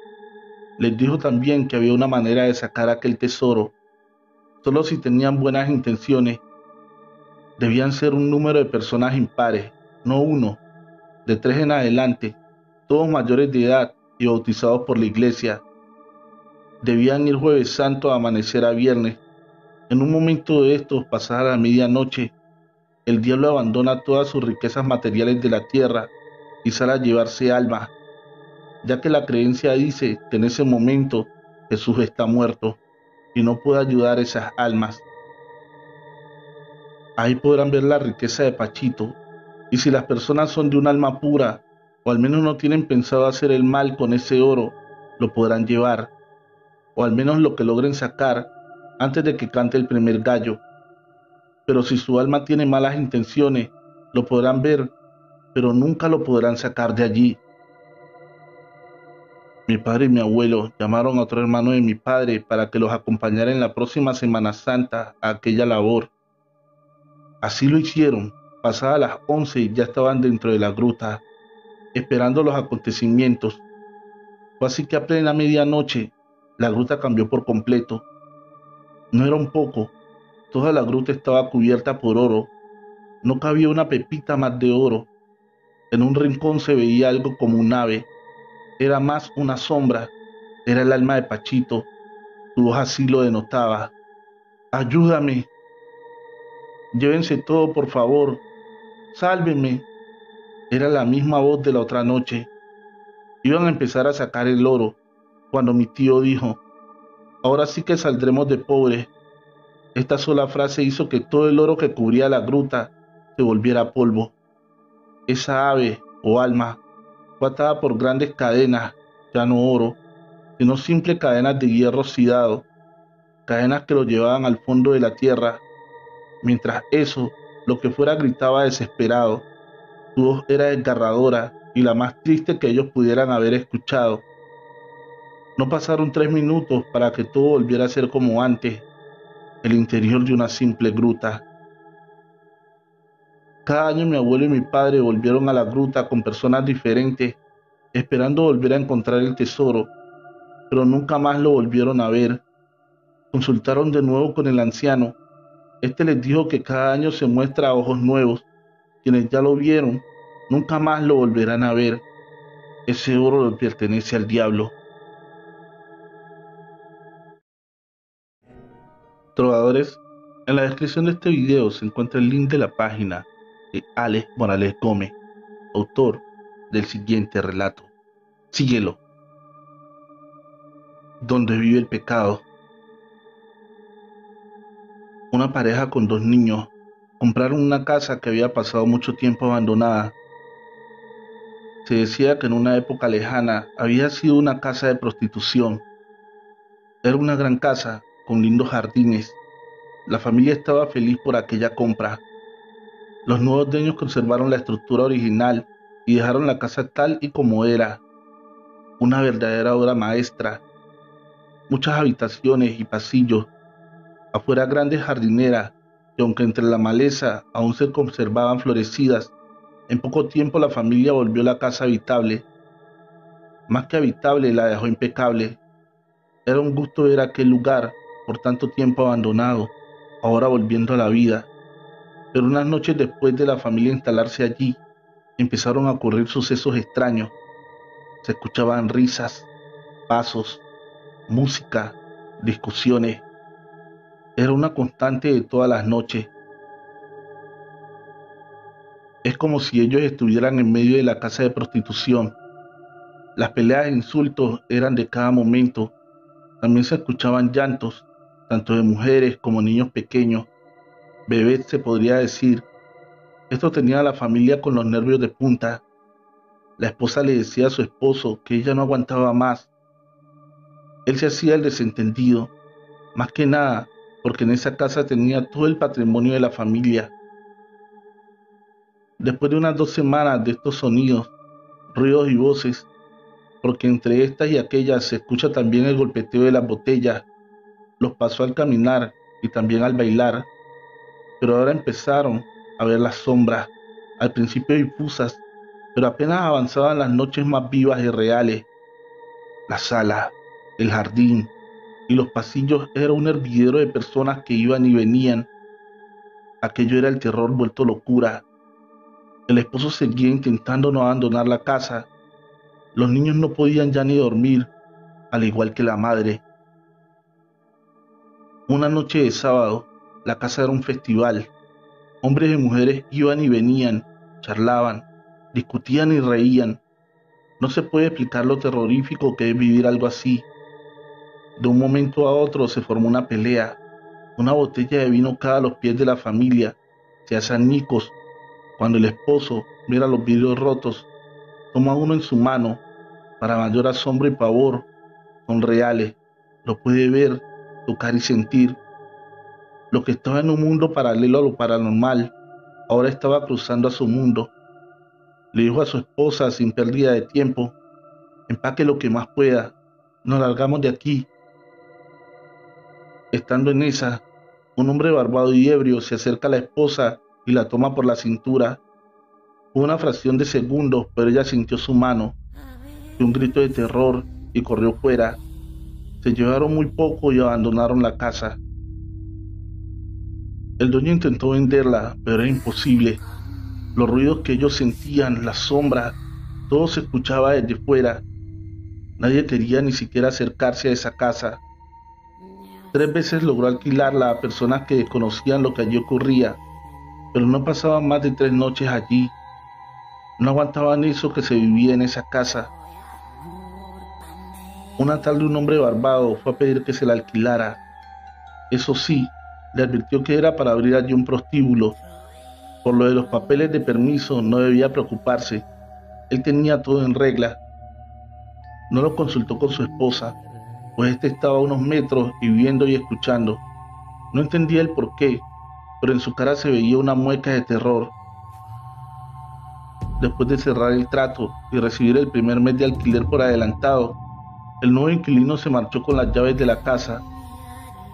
Les dijo también que había una manera de sacar aquel tesoro, solo si tenían buenas intenciones. Debían ser un número de personas impares, no uno, de 3 en adelante, todos mayores de edad y bautizados por la iglesia. Debían ir jueves santo a amanecer a viernes. En un momento de estos, pasada la medianoche, el diablo abandona todas sus riquezas materiales de la tierra y sale a llevarse almas, ya que la creencia dice que en ese momento Jesús está muerto y no puede ayudar a esas almas. Ahí podrán ver la riqueza de Pachito, y si las personas son de un alma pura, o al menos no tienen pensado hacer el mal con ese oro, lo podrán llevar, o al menos lo que logren sacar antes de que cante el primer gallo. Pero si su alma tiene malas intenciones, lo podrán ver, pero nunca lo podrán sacar de allí. Mi padre y mi abuelo llamaron a otro hermano de mi padre para que los acompañara en la próxima Semana Santa a aquella labor. Así lo hicieron. Pasadas las 11 ya estaban dentro de la gruta, esperando los acontecimientos. Fue así que a plena medianoche, la gruta cambió por completo. No era un poco, toda la gruta estaba cubierta por oro. No cabía una pepita más de oro. En un rincón se veía algo como un ave. Era más una sombra. Era el alma de Pachito. Su voz así lo denotaba. Ayúdame. Llévense todo, por favor. Sálvenme. Era la misma voz de la otra noche. Iban a empezar a sacar el oro, cuando mi tío dijo, ahora sí que saldremos de pobres. Esta sola frase hizo que todo el oro que cubría la gruta se volviera polvo. Esa ave, o alma, fue atada por grandes cadenas, ya no oro, sino simples cadenas de hierro oxidado, cadenas que lo llevaban al fondo de la tierra. Mientras eso, lo que fuera gritaba desesperado. Su voz era desgarradora y la más triste que ellos pudieran haber escuchado. No pasaron 3 minutos para que todo volviera a ser como antes, el interior de una simple gruta. Cada año mi abuelo y mi padre volvieron a la gruta con personas diferentes, esperando volver a encontrar el tesoro, pero nunca más lo volvieron a ver. Consultaron de nuevo con el anciano. Este les dijo que cada año se muestra a ojos nuevos. Quienes ya lo vieron, nunca más lo volverán a ver. Ese oro le pertenece al diablo. Trovadores, en la descripción de este video se encuentra el link de la página de Alex Morales Gómez, autor del siguiente relato. Síguelo. Donde vive el pecado. Una pareja con 2 niños compraron una casa que había pasado mucho tiempo abandonada. Se decía que en una época lejana había sido una casa de prostitución. Era una gran casa con lindos jardines. La familia estaba feliz por aquella compra. Los nuevos dueños conservaron la estructura original y dejaron la casa tal y como era, una verdadera obra maestra. Muchas habitaciones y pasillos, afuera grandes jardineras, y aunque entre la maleza aún se conservaban florecidas, en poco tiempo la familia volvió la casa habitable. Más que habitable, la dejó impecable. Era un gusto ver aquel lugar, por tanto tiempo abandonado, ahora volviendo a la vida. Pero unas noches después de la familia instalarse allí, empezaron a ocurrir sucesos extraños. Se escuchaban risas, pasos, música, discusiones. Era una constante de todas las noches. Es como si ellos estuvieran en medio de la casa de prostitución. Las peleas e insultos eran de cada momento. También se escuchaban llantos, tanto de mujeres como niños pequeños, bebés se podría decir. Esto tenía a la familia con los nervios de punta. La esposa le decía a su esposo que ella no aguantaba más. Él se hacía el desentendido, más que nada porque en esa casa tenía todo el patrimonio de la familia. Después de unas 2 semanas de estos sonidos, ruidos y voces, porque entre estas y aquellas se escucha también el golpeteo de las botellas, los pasos al caminar y también al bailar, pero ahora empezaron a ver las sombras, al principio difusas, pero apenas avanzaban las noches más vivas y reales. La sala, el jardín y los pasillos era un hervidero de personas que iban y venían. Aquello era el terror vuelto locura. El esposo seguía intentando no abandonar la casa. Los niños no podían ya ni dormir, al igual que la madre. Una noche de sábado, la casa era un festival. Hombres y mujeres iban y venían, charlaban, discutían y reían. No se puede explicar lo terrorífico que es vivir algo así. De un momento a otro se formó una pelea. Una botella de vino cae a los pies de la familia. Se hacen añicos. Cuando el esposo mira los vidrios rotos, toma uno en su mano. Para mayor asombro y pavor, son reales. Lo puede ver, tocar y sentir. Lo que estaba en un mundo paralelo a lo paranormal, ahora estaba cruzando a su mundo. Le dijo a su esposa sin pérdida de tiempo: empaque lo que más pueda, nos largamos de aquí. Estando en esa, un hombre barbado y ebrio se acerca a la esposa y la toma por la cintura. Fue una fracción de segundos, pero ella sintió su mano, dio un grito de terror y corrió fuera. Se llevaron muy poco y abandonaron la casa. El dueño intentó venderla, pero era imposible. Los ruidos que ellos sentían, las sombras, todo se escuchaba desde fuera. Nadie quería ni siquiera acercarse a esa casa. 3 veces logró alquilarla a personas que desconocían lo que allí ocurría, pero no pasaban más de 3 noches allí. No aguantaban eso que se vivía en esa casa. Una tarde un hombre barbado fue a pedir que se la alquilara. Eso sí, le advirtió que era para abrir allí un prostíbulo. Por lo de los papeles de permiso no debía preocuparse. Él tenía todo en regla. No lo consultó con su esposa, pues éste estaba a unos metros y viendo y escuchando. No entendía el porqué, pero en su cara se veía una mueca de terror. Después de cerrar el trato y recibir el primer mes de alquiler por adelantado, el nuevo inquilino se marchó con las llaves de la casa.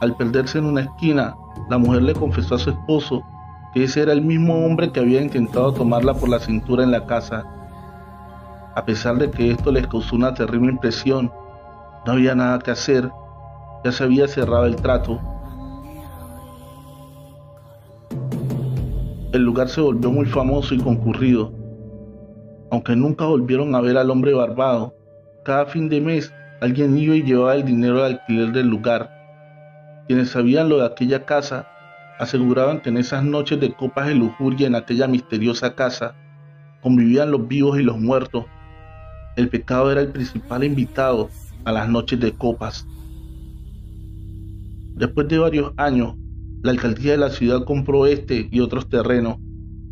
Al perderse en una esquina, la mujer le confesó a su esposo que ese era el mismo hombre que había intentado tomarla por la cintura en la casa. A pesar de que esto les causó una terrible impresión, no había nada que hacer, ya se había cerrado el trato. El lugar se volvió muy famoso y concurrido. Aunque nunca volvieron a ver al hombre barbado, cada fin de mes alguien iba y llevaba el dinero de alquiler del lugar. Quienes sabían lo de aquella casa aseguraban que en esas noches de copas de lujuria en aquella misteriosa casa convivían los vivos y los muertos. El pecado era el principal invitado a las noches de copas. Después de varios años, la alcaldía de la ciudad compró este y otros terrenos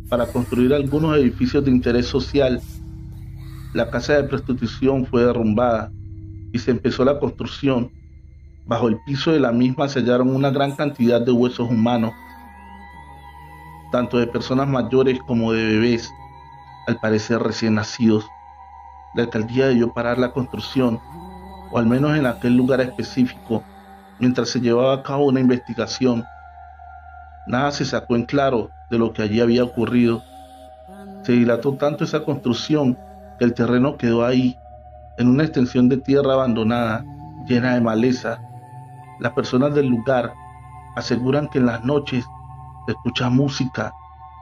para construir algunos edificios de interés social. La casa de prostitución fue derrumbada y se empezó la construcción. Bajo el piso de la misma se hallaron una gran cantidad de huesos humanos, tanto de personas mayores como de bebés, al parecer recién nacidos. La alcaldía debió parar la construcción, o al menos en aquel lugar específico, mientras se llevaba a cabo una investigación. Nada se sacó en claro de lo que allí había ocurrido. Se dilató tanto esa construcción que el terreno quedó ahí, en una extensión de tierra abandonada, llena de maleza. Las personas del lugar aseguran que en las noches se escucha música,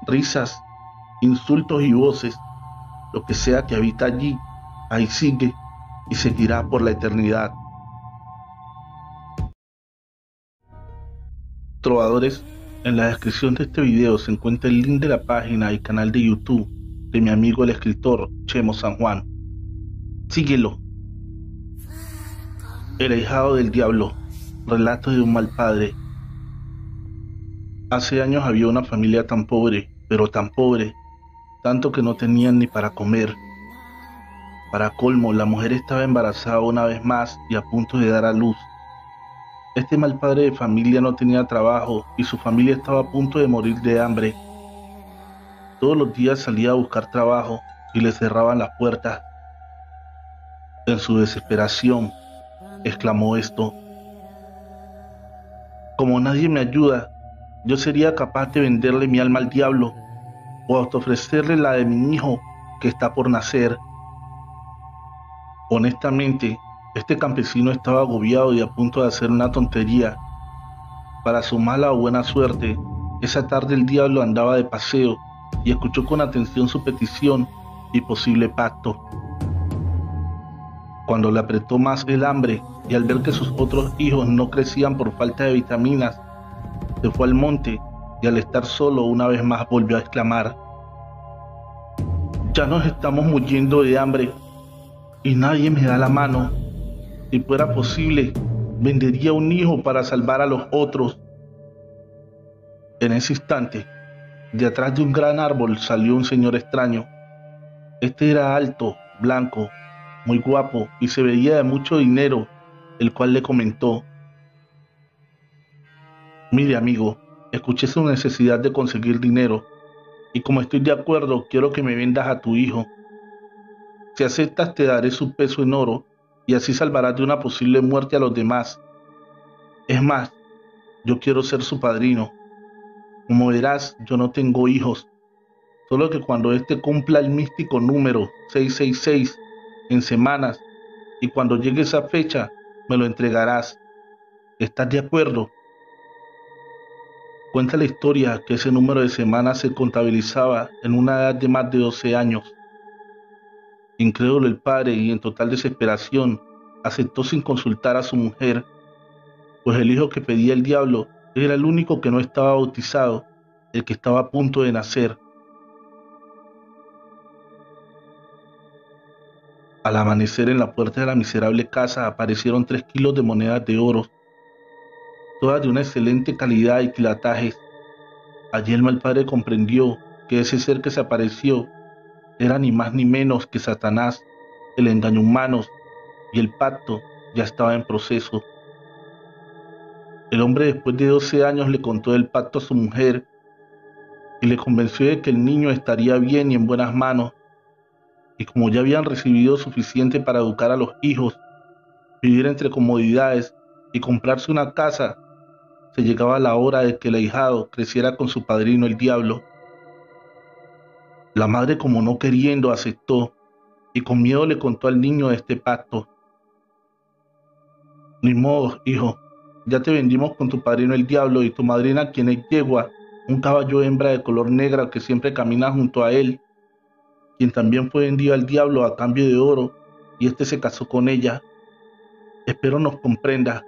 risas, insultos y voces. Lo que sea que habita allí, ahí sigue y seguirá por la eternidad. Trovadores, en la descripción de este video se encuentra el link de la página y canal de YouTube de mi amigo el escritor Chemo San Juan. Síguelo. El ahijado del diablo, relato de un mal padre. Hace años había una familia tan pobre, pero tan pobre, tanto que no tenían ni para comer. Para colmo, la mujer estaba embarazada una vez más y a punto de dar a luz. Este mal padre de familia no tenía trabajo y su familia estaba a punto de morir de hambre. Todos los días salía a buscar trabajo y le cerraban las puertas. En su desesperación, exclamó esto: como nadie me ayuda, yo sería capaz de venderle mi alma al diablo o hasta ofrecerle la de mi hijo que está por nacer. Honestamente, este campesino estaba agobiado y a punto de hacer una tontería. Para su mala o buena suerte, esa tarde el diablo andaba de paseo y escuchó con atención su petición y posible pacto. Cuando le apretó más el hambre y al ver que sus otros hijos no crecían por falta de vitaminas, se fue al monte y al estar solo una vez más volvió a exclamar: ya nos estamos muriendo de hambre y nadie me da la mano. Si fuera posible, vendería un hijo para salvar a los otros. En ese instante, de atrás de un gran árbol salió un señor extraño. Este era alto, blanco, muy guapo y se veía de mucho dinero, el cual le comentó: mire amigo, escuché su necesidad de conseguir dinero y como estoy de acuerdo, quiero que me vendas a tu hijo. Si aceptas, te daré su peso en oro y así salvarás de una posible muerte a los demás. Es más, yo quiero ser su padrino. Como verás, yo no tengo hijos, solo que cuando éste cumpla el místico número 666 en semanas y cuando llegue esa fecha, me lo entregarás. ¿Estás de acuerdo? Cuenta la historia que ese número de semanas se contabilizaba en una edad de más de 12 años. Incrédulo el padre y en total desesperación aceptó sin consultar a su mujer, pues el hijo que pedía el diablo era el único que no estaba bautizado, el que estaba a punto de nacer. Al amanecer en la puerta de la miserable casa aparecieron 3 kilos de monedas de oro, todas de una excelente calidad y quilatajes. Allí el mal padre comprendió que ese ser que se apareció era ni más ni menos que Satanás, el engaño humano, y el pacto ya estaba en proceso. El hombre después de 12 años le contó del pacto a su mujer y le convenció de que el niño estaría bien y en buenas manos, y como ya habían recibido suficiente para educar a los hijos, vivir entre comodidades y comprarse una casa, se llegaba la hora de que el ahijado creciera con su padrino el diablo. La madre, como no queriendo, aceptó y con miedo le contó al niño de este pacto. Ni modo, hijo, ya te vendimos con tu padrino el diablo y tu madrina, quien es yegua, un caballo hembra de color negra que siempre camina junto a él, quien también fue vendido al diablo a cambio de oro, y este se casó con ella. Espero nos comprendas,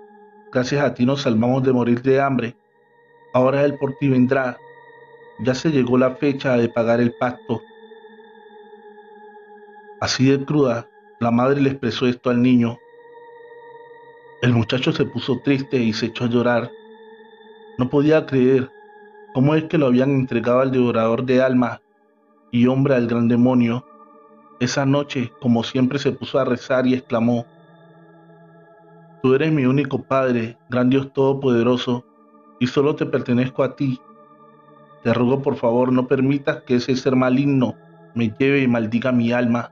gracias a ti nos salvamos de morir de hambre, ahora él por ti vendrá, ya se llegó la fecha de pagar el pacto. Así de cruda, la madre le expresó esto al niño. El muchacho se puso triste y se echó a llorar. No podía creer cómo es que lo habían entregado al devorador de almas y hombre al gran demonio. Esa noche, como siempre, se puso a rezar y exclamó: Tú eres mi único Padre, gran Dios Todopoderoso, y solo te pertenezco a ti. Te ruego por favor no permitas que ese ser maligno me lleve y maldiga mi alma.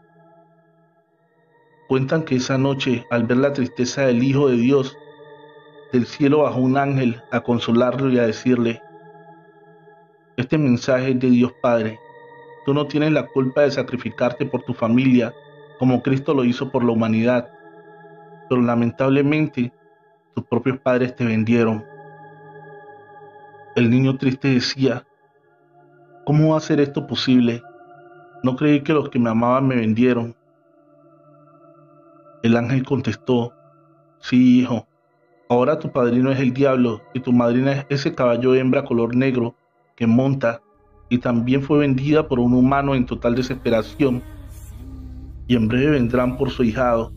Cuentan que esa noche, al ver la tristeza del Hijo de Dios, del cielo bajó un ángel a consolarlo y a decirle: Este mensaje es de Dios Padre. Tú no tienes la culpa de sacrificarte por tu familia, como Cristo lo hizo por la humanidad, pero lamentablemente tus propios padres te vendieron. El niño triste decía: ¿Cómo va a ser esto posible? No creí que los que me amaban me vendieron. El ángel contestó: Sí, hijo, ahora tu padrino es el diablo y tu madrina es ese caballo hembra color negro que monta y también fue vendida por un humano en total desesperación, y en breve vendrán por su ahijado.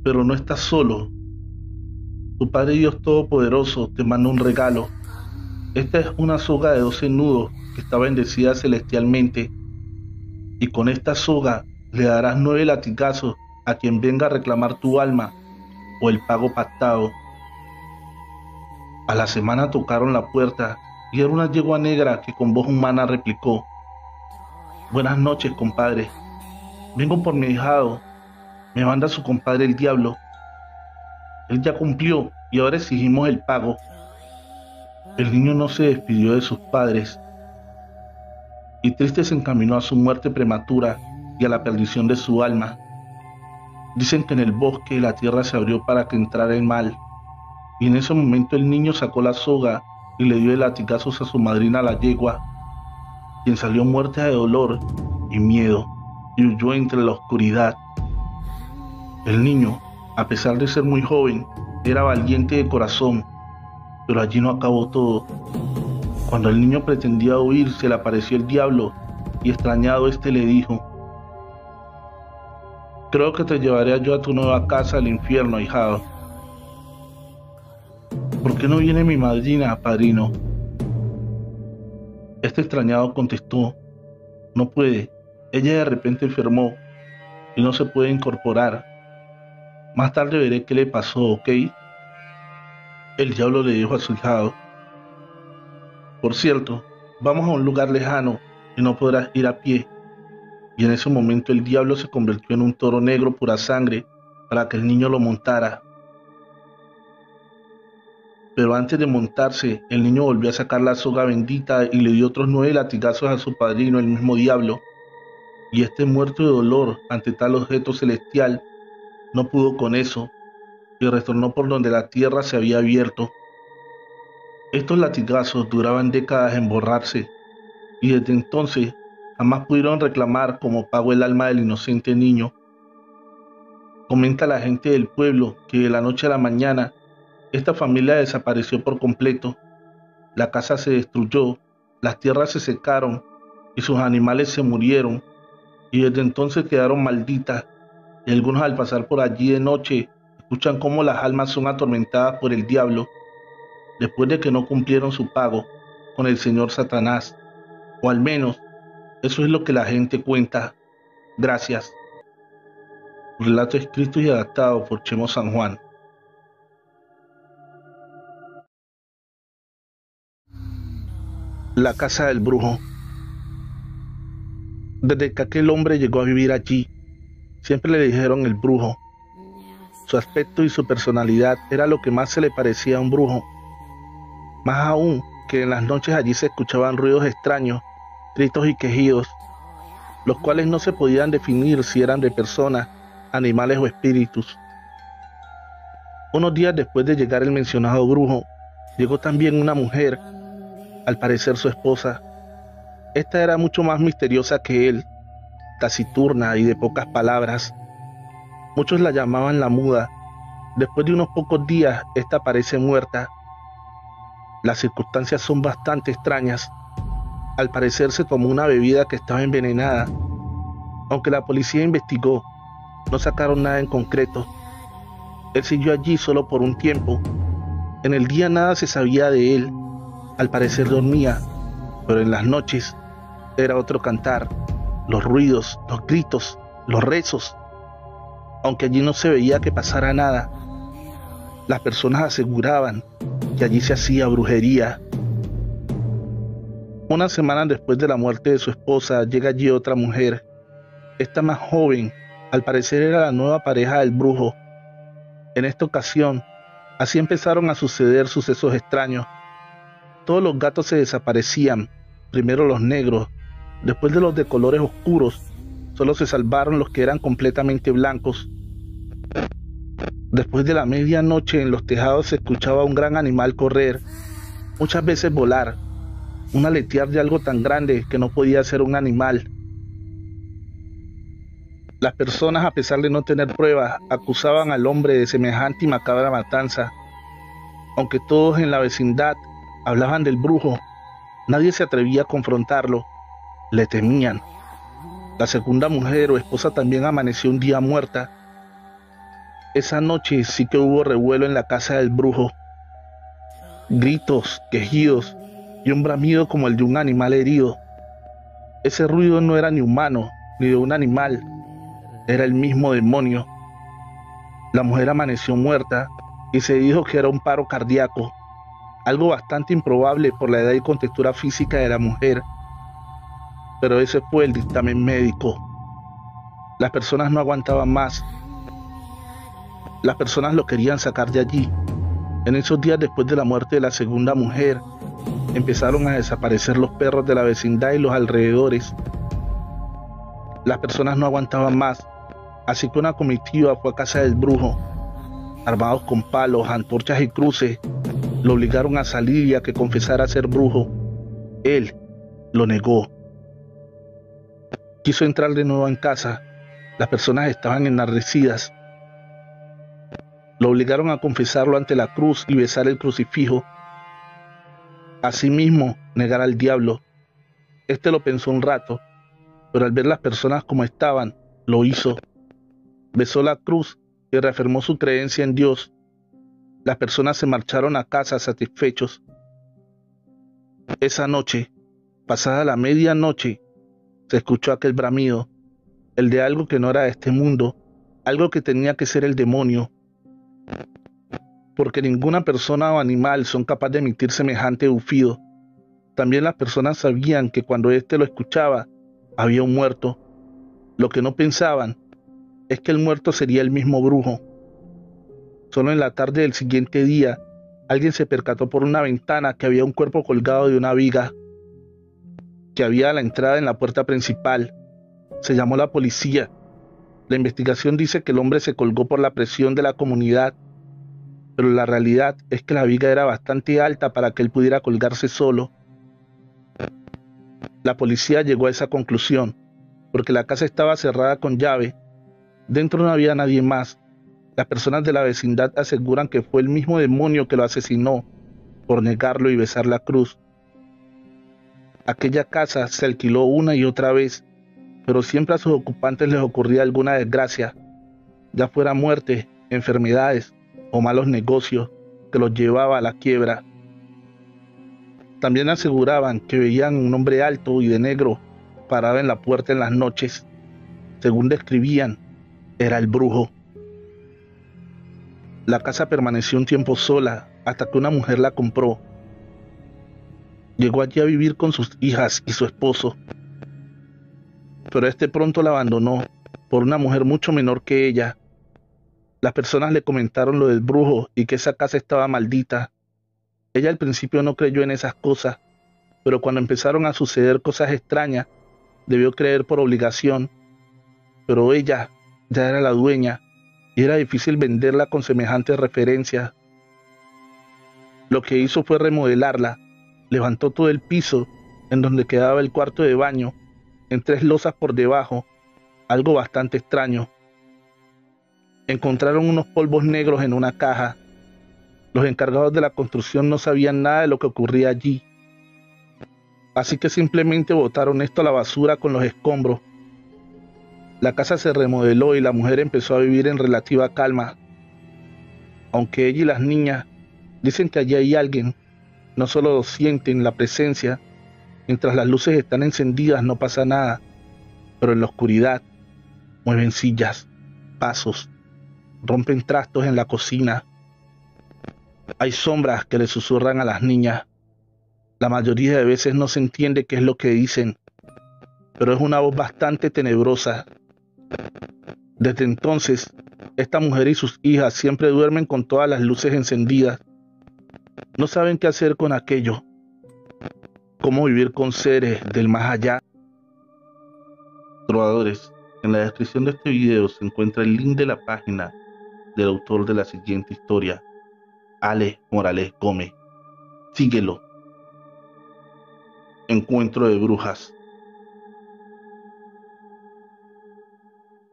Pero no estás solo. Tu Padre Dios Todopoderoso te manda un regalo. Esta es una soga de 12 nudos que está bendecida celestialmente, y con esta soga le darás 9 latigazos a quien venga a reclamar tu alma o el pago pactado. A la semana tocaron la puerta y era una yegua negra que con voz humana replicó: Buenas noches, compadre. Vengo por mi ahijado. Me manda su compadre el diablo. Él ya cumplió y ahora exigimos el pago. El niño no se despidió de sus padres y triste se encaminó a su muerte prematura y a la perdición de su alma. Dicen que en el bosque la tierra se abrió para que entrara el mal, y en ese momento el niño sacó la soga y le dio de latigazos a su madrina la yegua, quien salió muerta de dolor y miedo y huyó entre la oscuridad. El niño, a pesar de ser muy joven, era valiente de corazón, pero allí no acabó todo. Cuando el niño pretendía huir, se le apareció el diablo y extrañado este le dijo: Creo que te llevaré yo a tu nueva casa al infierno, ahijado. ¿Por qué no viene mi madrina, padrino? Este extrañado contestó: No puede, ella de repente enfermó y no se puede incorporar. Más tarde veré qué le pasó, ¿ok? El diablo le dijo a su ahijado: Por cierto, vamos a un lugar lejano y no podrás ir a pie. Y en ese momento el diablo se convirtió en un toro negro pura sangre para que el niño lo montara. Pero antes de montarse, el niño volvió a sacar la soga bendita y le dio otros 9 latigazos a su padrino, el mismo diablo. Y este, muerto de dolor ante tal objeto celestial, no pudo con eso y retornó por donde la tierra se había abierto. Estos latigazos duraban décadas en borrarse y desde entonces jamás pudieron reclamar como pago el alma del inocente niño. Comenta la gente del pueblo que de la noche a la mañana esta familia desapareció por completo. La casa se destruyó, las tierras se secaron y sus animales se murieron, y desde entonces quedaron malditas, y algunos al pasar por allí de noche escuchan cómo las almas son atormentadas por el diablo después de que no cumplieron su pago con el señor Satanás, o al menos eso es lo que la gente cuenta. Gracias. Relato escrito y adaptado por Chemo San Juan. La casa del brujo. Desde que aquel hombre llegó a vivir allí, siempre le dijeron el brujo. Su aspecto y su personalidad era lo que más se le parecía a un brujo. Más aún que en las noches allí se escuchaban ruidos extraños, gritos y quejidos, los cuales no se podían definir si eran de personas, animales o espíritus. Unos días después de llegar el mencionado brujo, llegó también una mujer, al parecer su esposa. Esta era mucho más misteriosa que él, taciturna y de pocas palabras. Muchos la llamaban la muda. Después de unos pocos días, esta aparece muerta. Las circunstancias son bastante extrañas. Al parecer se tomó una bebida que estaba envenenada. Aunque la policía investigó, no sacaron nada en concreto. Él siguió allí solo por un tiempo. En el día nada se sabía de él. Al parecer dormía, pero en las noches era otro cantar, los ruidos, los gritos, los rezos. Aunque allí no se veía que pasara nada, las personas aseguraban que allí se hacía brujería. Unas semanas después de la muerte de su esposa, llega allí otra mujer. Esta más joven, al parecer era la nueva pareja del brujo. En esta ocasión, así empezaron a suceder sucesos extraños. Todos los gatos se desaparecían, primero los negros, después de los de colores oscuros, solo se salvaron los que eran completamente blancos. Después de la medianoche en los tejados se escuchaba un gran animal correr, muchas veces volar, un aletear de algo tan grande que no podía ser un animal. Las personas, a pesar de no tener pruebas, acusaban al hombre de semejante y macabra matanza. Aunque todos en la vecindad hablaban del brujo, nadie se atrevía a confrontarlo, le temían. La segunda mujer o esposa también amaneció un día muerta. Esa noche sí que hubo revuelo en la casa del brujo. Gritos, quejidos y un bramido como el de un animal herido. Ese ruido no era ni humano, ni de un animal, era el mismo demonio. La mujer amaneció muerta y se dijo que era un paro cardíaco, algo bastante improbable por la edad y contextura física de la mujer. Pero ese fue el dictamen médico. Las personas no aguantaban más. Las personas lo querían sacar de allí. En esos días después de la muerte de la segunda mujer, empezaron a desaparecer los perros de la vecindad y los alrededores. Las personas no aguantaban más, así que una comitiva fue a casa del brujo. Armados con palos, antorchas y cruces, lo obligaron a salir y a que confesara ser brujo. Él lo negó. Quiso entrar de nuevo en casa. Las personas estaban enardecidas. Lo obligaron a confesarlo ante la cruz y besar el crucifijo. Asimismo, negar al diablo. Este lo pensó un rato, pero al ver las personas como estaban, lo hizo. Besó la cruz y reafirmó su creencia en Dios. Las personas se marcharon a casa satisfechos. Esa noche, pasada la medianoche, se escuchó aquel bramido, el de algo que no era de este mundo, algo que tenía que ser el demonio. Porque ninguna persona o animal son capaces de emitir semejante bufido. También las personas sabían que cuando éste lo escuchaba, había un muerto. Lo que no pensaban es que el muerto sería el mismo brujo. Solo en la tarde del siguiente día, alguien se percató por una ventana que había un cuerpo colgado de una viga que había a la entrada en la puerta principal. Se llamó la policía. La investigación dice que el hombre se colgó por la presión de la comunidad. pero la realidad es que la viga era bastante alta para que él pudiera colgarse solo. La policía llegó a esa conclusión, porque la casa estaba cerrada con llave, dentro no había nadie más. Las personas de la vecindad aseguran que fue el mismo demonio que lo asesinó por negarlo y besar la cruz. Aquella casa se alquiló una y otra vez, pero siempre a sus ocupantes les ocurría alguna desgracia, ya fuera muerte, enfermedades o malos negocios que los llevaba a la quiebra. También aseguraban que veían un hombre alto y de negro parado en la puerta en las noches. Según describían, era el brujo. La casa permaneció un tiempo sola hasta que una mujer la compró. Llegó allí a vivir con sus hijas y su esposo, pero este pronto la abandonó por una mujer mucho menor que ella. Las personas le comentaron lo del brujo y que esa casa estaba maldita. Ella al principio no creyó en esas cosas, pero cuando empezaron a suceder cosas extrañas, debió creer por obligación. Pero ella ya era la dueña y era difícil venderla con semejantes referencias. Lo que hizo fue remodelarla. Levantó todo el piso en donde quedaba el cuarto de baño, en 3 losas por debajo, algo bastante extraño. Encontraron unos polvos negros en una caja. Los encargados de la construcción no sabían nada de lo que ocurría allí, así que simplemente botaron esto a la basura con los escombros. La casa se remodeló y la mujer empezó a vivir en relativa calma. Aunque ella y las niñas dicen que allí hay alguien, no solo sienten la presencia. Mientras las luces están encendidas no pasa nada, pero en la oscuridad mueven sillas, pasos, rompen trastos en la cocina. Hay sombras que le susurran a las niñas. La mayoría de veces no se entiende qué es lo que dicen, pero es una voz bastante tenebrosa. Desde entonces, esta mujer y sus hijas siempre duermen con todas las luces encendidas. No saben qué hacer con aquello, cómo vivir con seres del más allá. Trovadores, en la descripción de este video se encuentra el link de la página del autor de la siguiente historia, Ale Morales Gómez. Síguelo. Encuentro de brujas.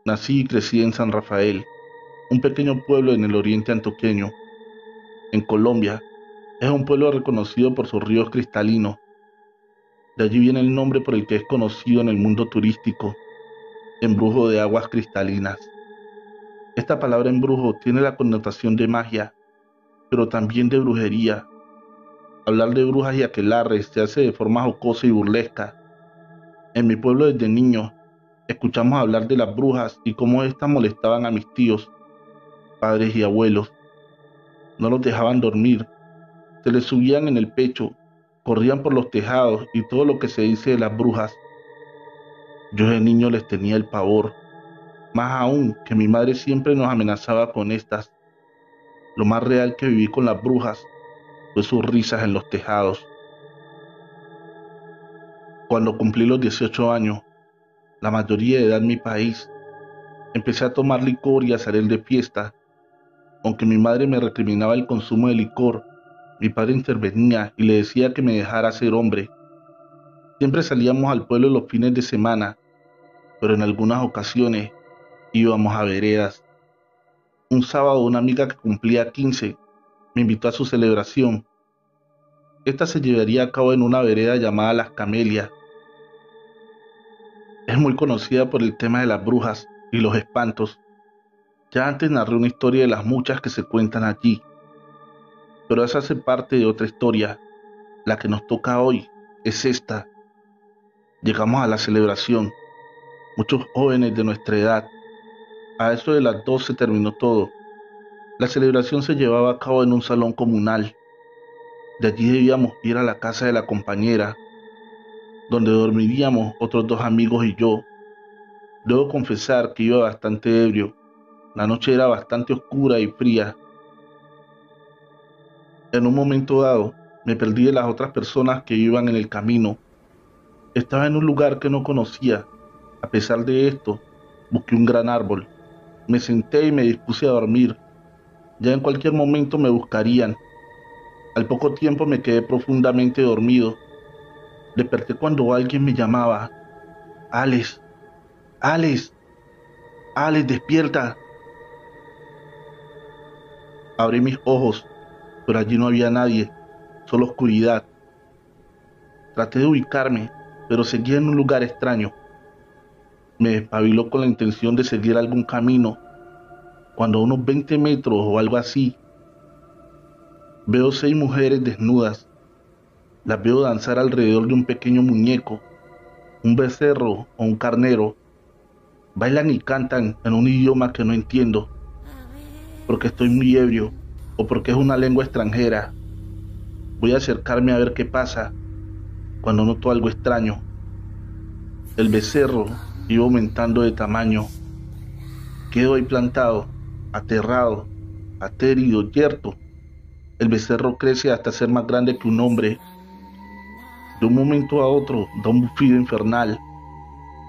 Nací y crecí en San Rafael, un pequeño pueblo en el oriente antioqueño. En Colombia, es un pueblo reconocido por sus ríos cristalinos. De allí viene el nombre por el que es conocido en el mundo turístico, embrujo de aguas cristalinas. Esta palabra embrujo tiene la connotación de magia, pero también de brujería. Hablar de brujas y aquelarres se hace de forma jocosa y burlesca. En mi pueblo desde niño, escuchamos hablar de las brujas y cómo éstas molestaban a mis tíos, padres y abuelos. No los dejaban dormir, se les subían en el pecho, corrían por los tejados y todo lo que se dice de las brujas. Yo de niño les tenía el pavor, más aún que mi madre siempre nos amenazaba con estas. Lo más real que viví con las brujas fue sus risas en los tejados. Cuando cumplí los 18 años, la mayoría de edad en mi país, empecé a tomar licor y a salir de fiesta. Aunque mi madre me recriminaba el consumo de licor, mi padre intervenía y le decía que me dejara ser hombre. Siempre salíamos al pueblo los fines de semana, pero en algunas ocasiones íbamos a veredas. Un sábado una amiga que cumplía 15 me invitó a su celebración. Esta se llevaría a cabo en una vereda llamada Las Camelias. Es muy conocida por el tema de las brujas y los espantos. Ya antes narré una historia de las muchas que se cuentan allí, pero esa hace parte de otra historia. La que nos toca hoy es esta. Llegamos a la celebración, muchos jóvenes de nuestra edad. A eso de las 12 terminó todo. La celebración se llevaba a cabo en un salón comunal. De allí debíamos ir a la casa de la compañera, donde dormiríamos otros 2 amigos y yo. Debo confesar que iba bastante ebrio. La noche era bastante oscura y fría. En un momento dado, me perdí de las otras personas que iban en el camino. Estaba en un lugar que no conocía. A pesar de esto, busqué un gran árbol. Me senté y me dispuse a dormir. Ya en cualquier momento me buscarían. Al poco tiempo me quedé profundamente dormido. Desperté cuando alguien me llamaba. Alex, Alex, Alex, despierta. Abrí mis ojos, pero allí no había nadie, solo oscuridad. Traté de ubicarme, pero seguía en un lugar extraño. Me despabiló con la intención de seguir algún camino, cuando a unos 20 metros o algo así, veo 6 mujeres desnudas. Las veo danzar alrededor de un pequeño muñeco, un becerro o un carnero. Bailan y cantan en un idioma que no entiendo, porque estoy muy ebrio o porque es una lengua extranjera. Voy a acercarme a ver qué pasa, cuando noto algo extraño. El becerro iba aumentando de tamaño. Quedo ahí plantado, aterrado, aterido, yerto. El becerro crece hasta ser más grande que un hombre. De un momento a otro da un bufido infernal.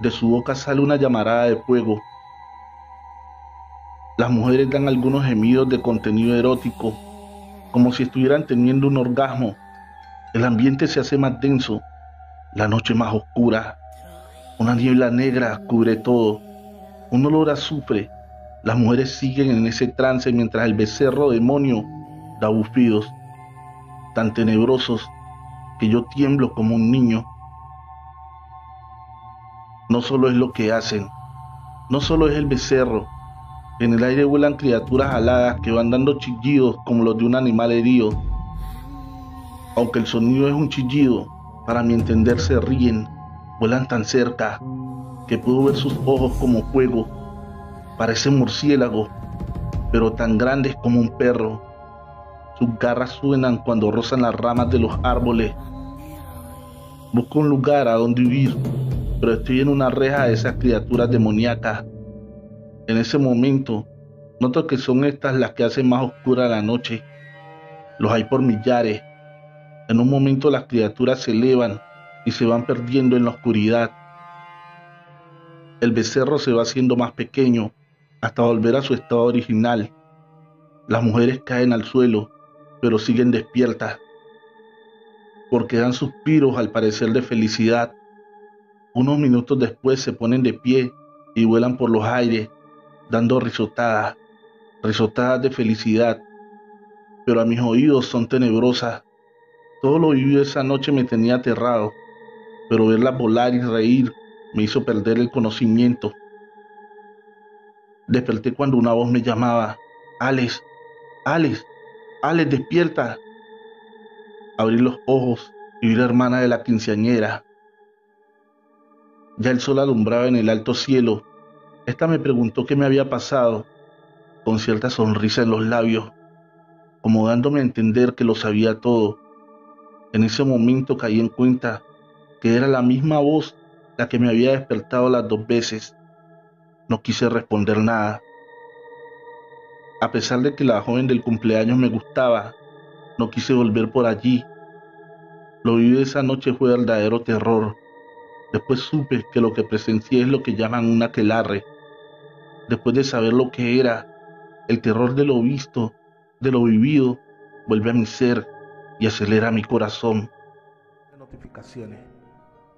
De su boca sale una llamarada de fuego. Las mujeres dan algunos gemidos de contenido erótico, como si estuvieran teniendo un orgasmo. El ambiente se hace más denso, la noche más oscura. Una niebla negra cubre todo, un olor a azufre. Las mujeres siguen en ese trance mientras el becerro demonio da bufidos tan tenebrosos que yo tiemblo como un niño. No solo es lo que hacen, no solo es el becerro. En el aire vuelan criaturas aladas que van dando chillidos como los de un animal herido. Aunque el sonido es un chillido, para mi entender se ríen, vuelan tan cerca que puedo ver sus ojos como fuego. Parecen murciélagos, pero tan grandes como un perro. Sus garras suenan cuando rozan las ramas de los árboles. Busco un lugar a donde huir, pero estoy en una reja de esas criaturas demoníacas. En ese momento, noto que son estas las que hacen más oscura la noche. Los hay por millares. En un momento las criaturas se elevan y se van perdiendo en la oscuridad. El becerro se va haciendo más pequeño hasta volver a su estado original. Las mujeres caen al suelo, pero siguen despiertas, porque dan suspiros al parecer de felicidad. Unos minutos después se ponen de pie y vuelan por los aires, dando risotadas, risotadas de felicidad, pero a mis oídos son tenebrosas. Todo lo vivido esa noche me tenía aterrado, pero verlas volar y reír me hizo perder el conocimiento. Desperté cuando una voz me llamaba. Alex, Alex, Alex, despierta. Abrí los ojos y vi a la hermana de la quinceañera. Ya el sol alumbraba en el alto cielo. Esta me preguntó qué me había pasado, con cierta sonrisa en los labios, como dándome a entender que lo sabía todo. En ese momento caí en cuenta que era la misma voz la que me había despertado las 2 veces. No quise responder nada. A pesar de que la joven del cumpleaños me gustaba, no quise volver por allí. Lo vivido esa noche fue verdadero terror. Después supe que lo que presencié es lo que llaman un aquelarre. Después de saber lo que era, el terror de lo visto, de lo vivido, vuelve a mi ser y acelera mi corazón. Notificaciones.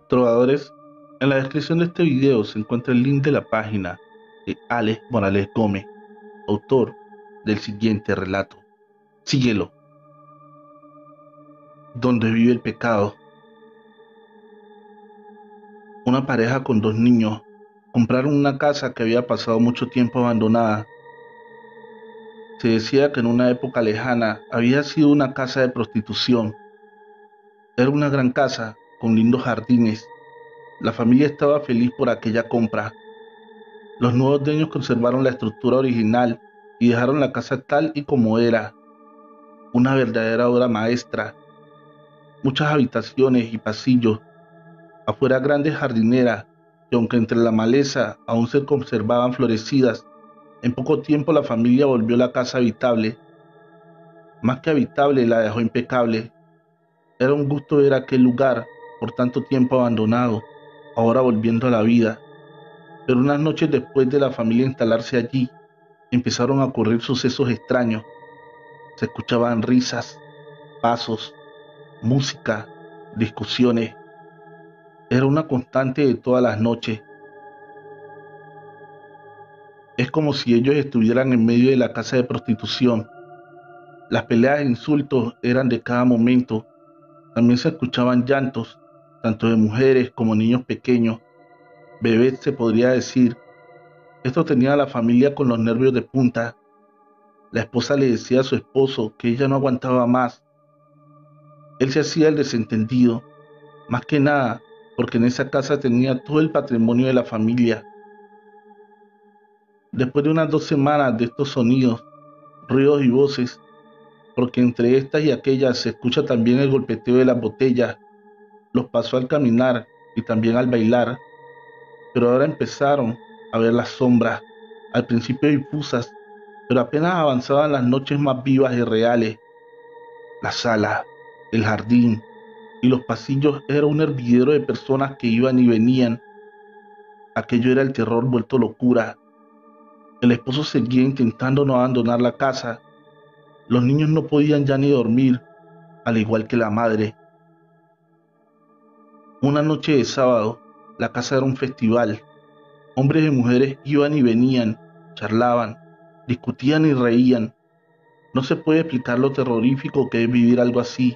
Trovadores, en la descripción de este video se encuentra el link de la página de Alex Morales Gómez, autor del siguiente relato. Síguelo. Donde vive el pecado. Una pareja con 2 niños compraron una casa que había pasado mucho tiempo abandonada. Se decía que en una época lejana había sido una casa de prostitución. Era una gran casa con lindos jardines. La familia estaba feliz por aquella compra. Los nuevos dueños conservaron la estructura original y dejaron la casa tal y como era, una verdadera obra maestra. Muchas habitaciones y pasillos, afuera grandes jardineras que, aunque entre la maleza aún se conservaban florecidas, en poco tiempo la familia volvió la casa habitable. Más que habitable, la dejó impecable. Era un gusto ver aquel lugar, por tanto tiempo abandonado, ahora volviendo a la vida. Pero unas noches después de la familia instalarse allí, empezaron a ocurrir sucesos extraños. Se escuchaban risas, pasos, música, discusiones. Era una constante de todas las noches. Es como si ellos estuvieran en medio de la casa de prostitución. Las peleas e insultos eran de cada momento. También se escuchaban llantos, tanto de mujeres como niños pequeños, bebés se podría decir. Esto tenía a la familia con los nervios de punta. La esposa le decía a su esposo que ella no aguantaba más. Él se hacía el desentendido, más que nada porque en esa casa tenía todo el patrimonio de la familia. Después de unas 2 semanas de estos sonidos, ruidos y voces, porque entre estas y aquellas se escucha también el golpeteo de las botellas, los pasó al caminar y también al bailar, pero ahora empezaron a ver las sombras, al principio difusas, pero apenas avanzaban las noches más vivas y reales. La sala, el jardín y los pasillos era un hervidero de personas que iban y venían. Aquello era el terror vuelto locura. El esposo seguía intentando no abandonar la casa. Los niños no podían ya ni dormir, al igual que la madre. Una noche de sábado, la casa era un festival. Hombres y mujeres iban y venían, charlaban, discutían y reían. No se puede explicar lo terrorífico que es vivir algo así.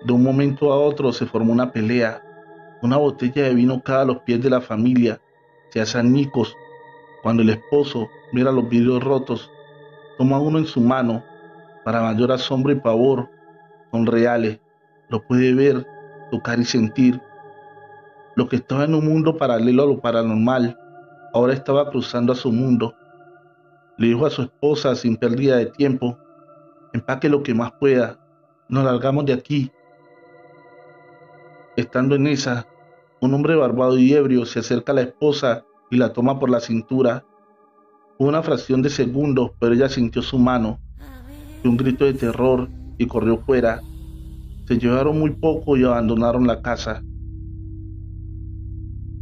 De un momento a otro se formó una pelea. Una botella de vino cae a los pies de la familia. Se hace añicos. Cuando el esposo mira los vidrios rotos, toma uno en su mano. Para mayor asombro y pavor, son reales. Lo puede ver, tocar y sentir. Lo que estaba en un mundo paralelo a lo paranormal, ahora estaba cruzando a su mundo. Le dijo a su esposa sin pérdida de tiempo: empaque lo que más pueda, nos largamos de aquí. Estando en esa, un hombre barbado y ebrio se acerca a la esposa y la toma por la cintura. Fue una fracción de segundos, pero ella sintió su mano, dio un grito de terror y corrió fuera. Se llevaron muy poco y abandonaron la casa.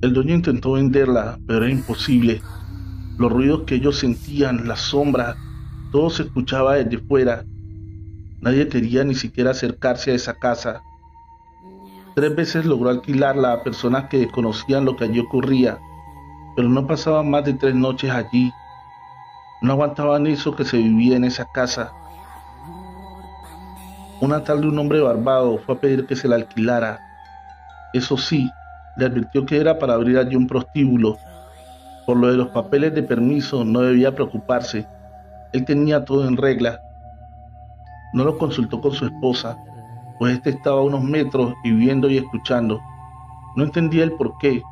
El dueño intentó venderla, pero era imposible. Los ruidos que ellos sentían, las sombras, todo se escuchaba desde fuera. Nadie quería ni siquiera acercarse a esa casa. 3 veces logró alquilarla a personas que desconocían lo que allí ocurría, pero no pasaban más de 3 noches allí. No aguantaban eso que se vivía en esa casa. Una tarde un hombre barbado fue a pedir que se la alquilara. Eso sí, le advirtió que era para abrir allí un prostíbulo. Por lo de los papeles de permiso no debía preocuparse. Él tenía todo en regla. No lo consultó con su esposa, pues éste estaba a unos metros y viendo y escuchando. No entendía el porqué,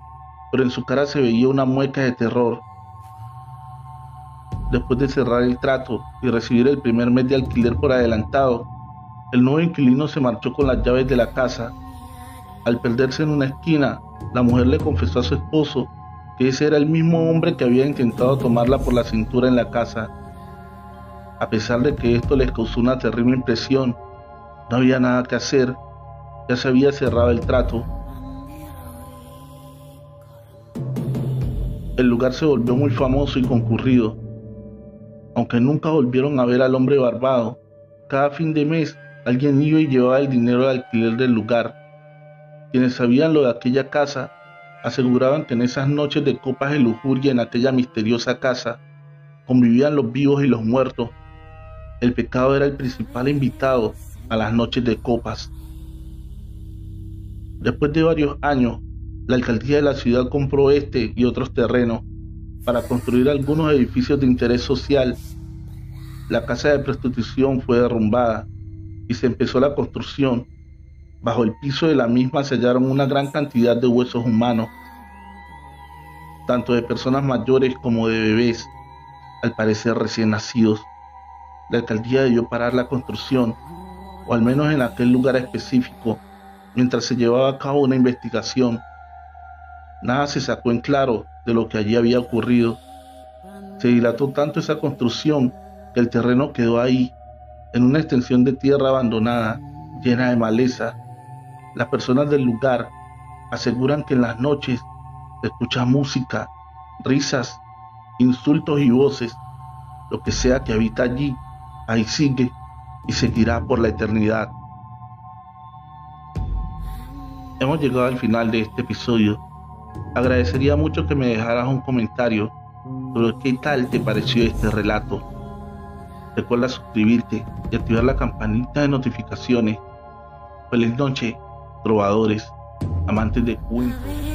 pero en su cara se veía una mueca de terror. Después de cerrar el trato y recibir el primer mes de alquiler por adelantado, el nuevo inquilino se marchó con las llaves de la casa. Al perderse en una esquina, la mujer le confesó a su esposo que ese era el mismo hombre que había intentado tomarla por la cintura en la casa. A pesar de que esto les causó una terrible impresión, no había nada que hacer, ya se había cerrado el trato. El lugar se volvió muy famoso y concurrido. Aunque nunca volvieron a ver al hombre barbado, cada fin de mes alguien iba y llevaba el dinero de alquiler del lugar. Quienes sabían lo de aquella casa aseguraban que en esas noches de copas y lujuria en aquella misteriosa casa convivían los vivos y los muertos. El pecado era el principal invitado a las noches de copas. Después de varios años, la alcaldía de la ciudad compró este y otros terrenos para construir algunos edificios de interés social. La casa de prostitución fue derrumbada y se empezó la construcción. Bajo el piso de la misma se hallaron una gran cantidad de huesos humanos, tanto de personas mayores como de bebés, al parecer recién nacidos. La alcaldía debió parar la construcción, o al menos en aquel lugar específico, mientras se llevaba a cabo una investigación. Nada se sacó en claro de lo que allí había ocurrido. Se dilató tanto esa construcción que el terreno quedó ahí, en una extensión de tierra abandonada, llena de maleza. Las personas del lugar aseguran que en las noches se escucha música, risas, insultos y voces. Lo que sea que habita allí, ahí sigue, y seguirá por la eternidad. Hemos llegado al final de este episodio. Agradecería mucho que me dejaras un comentario sobre qué tal te pareció este relato. Recuerda suscribirte y activar la campanita de notificaciones. Feliz noche, trovadores, amantes de cuentos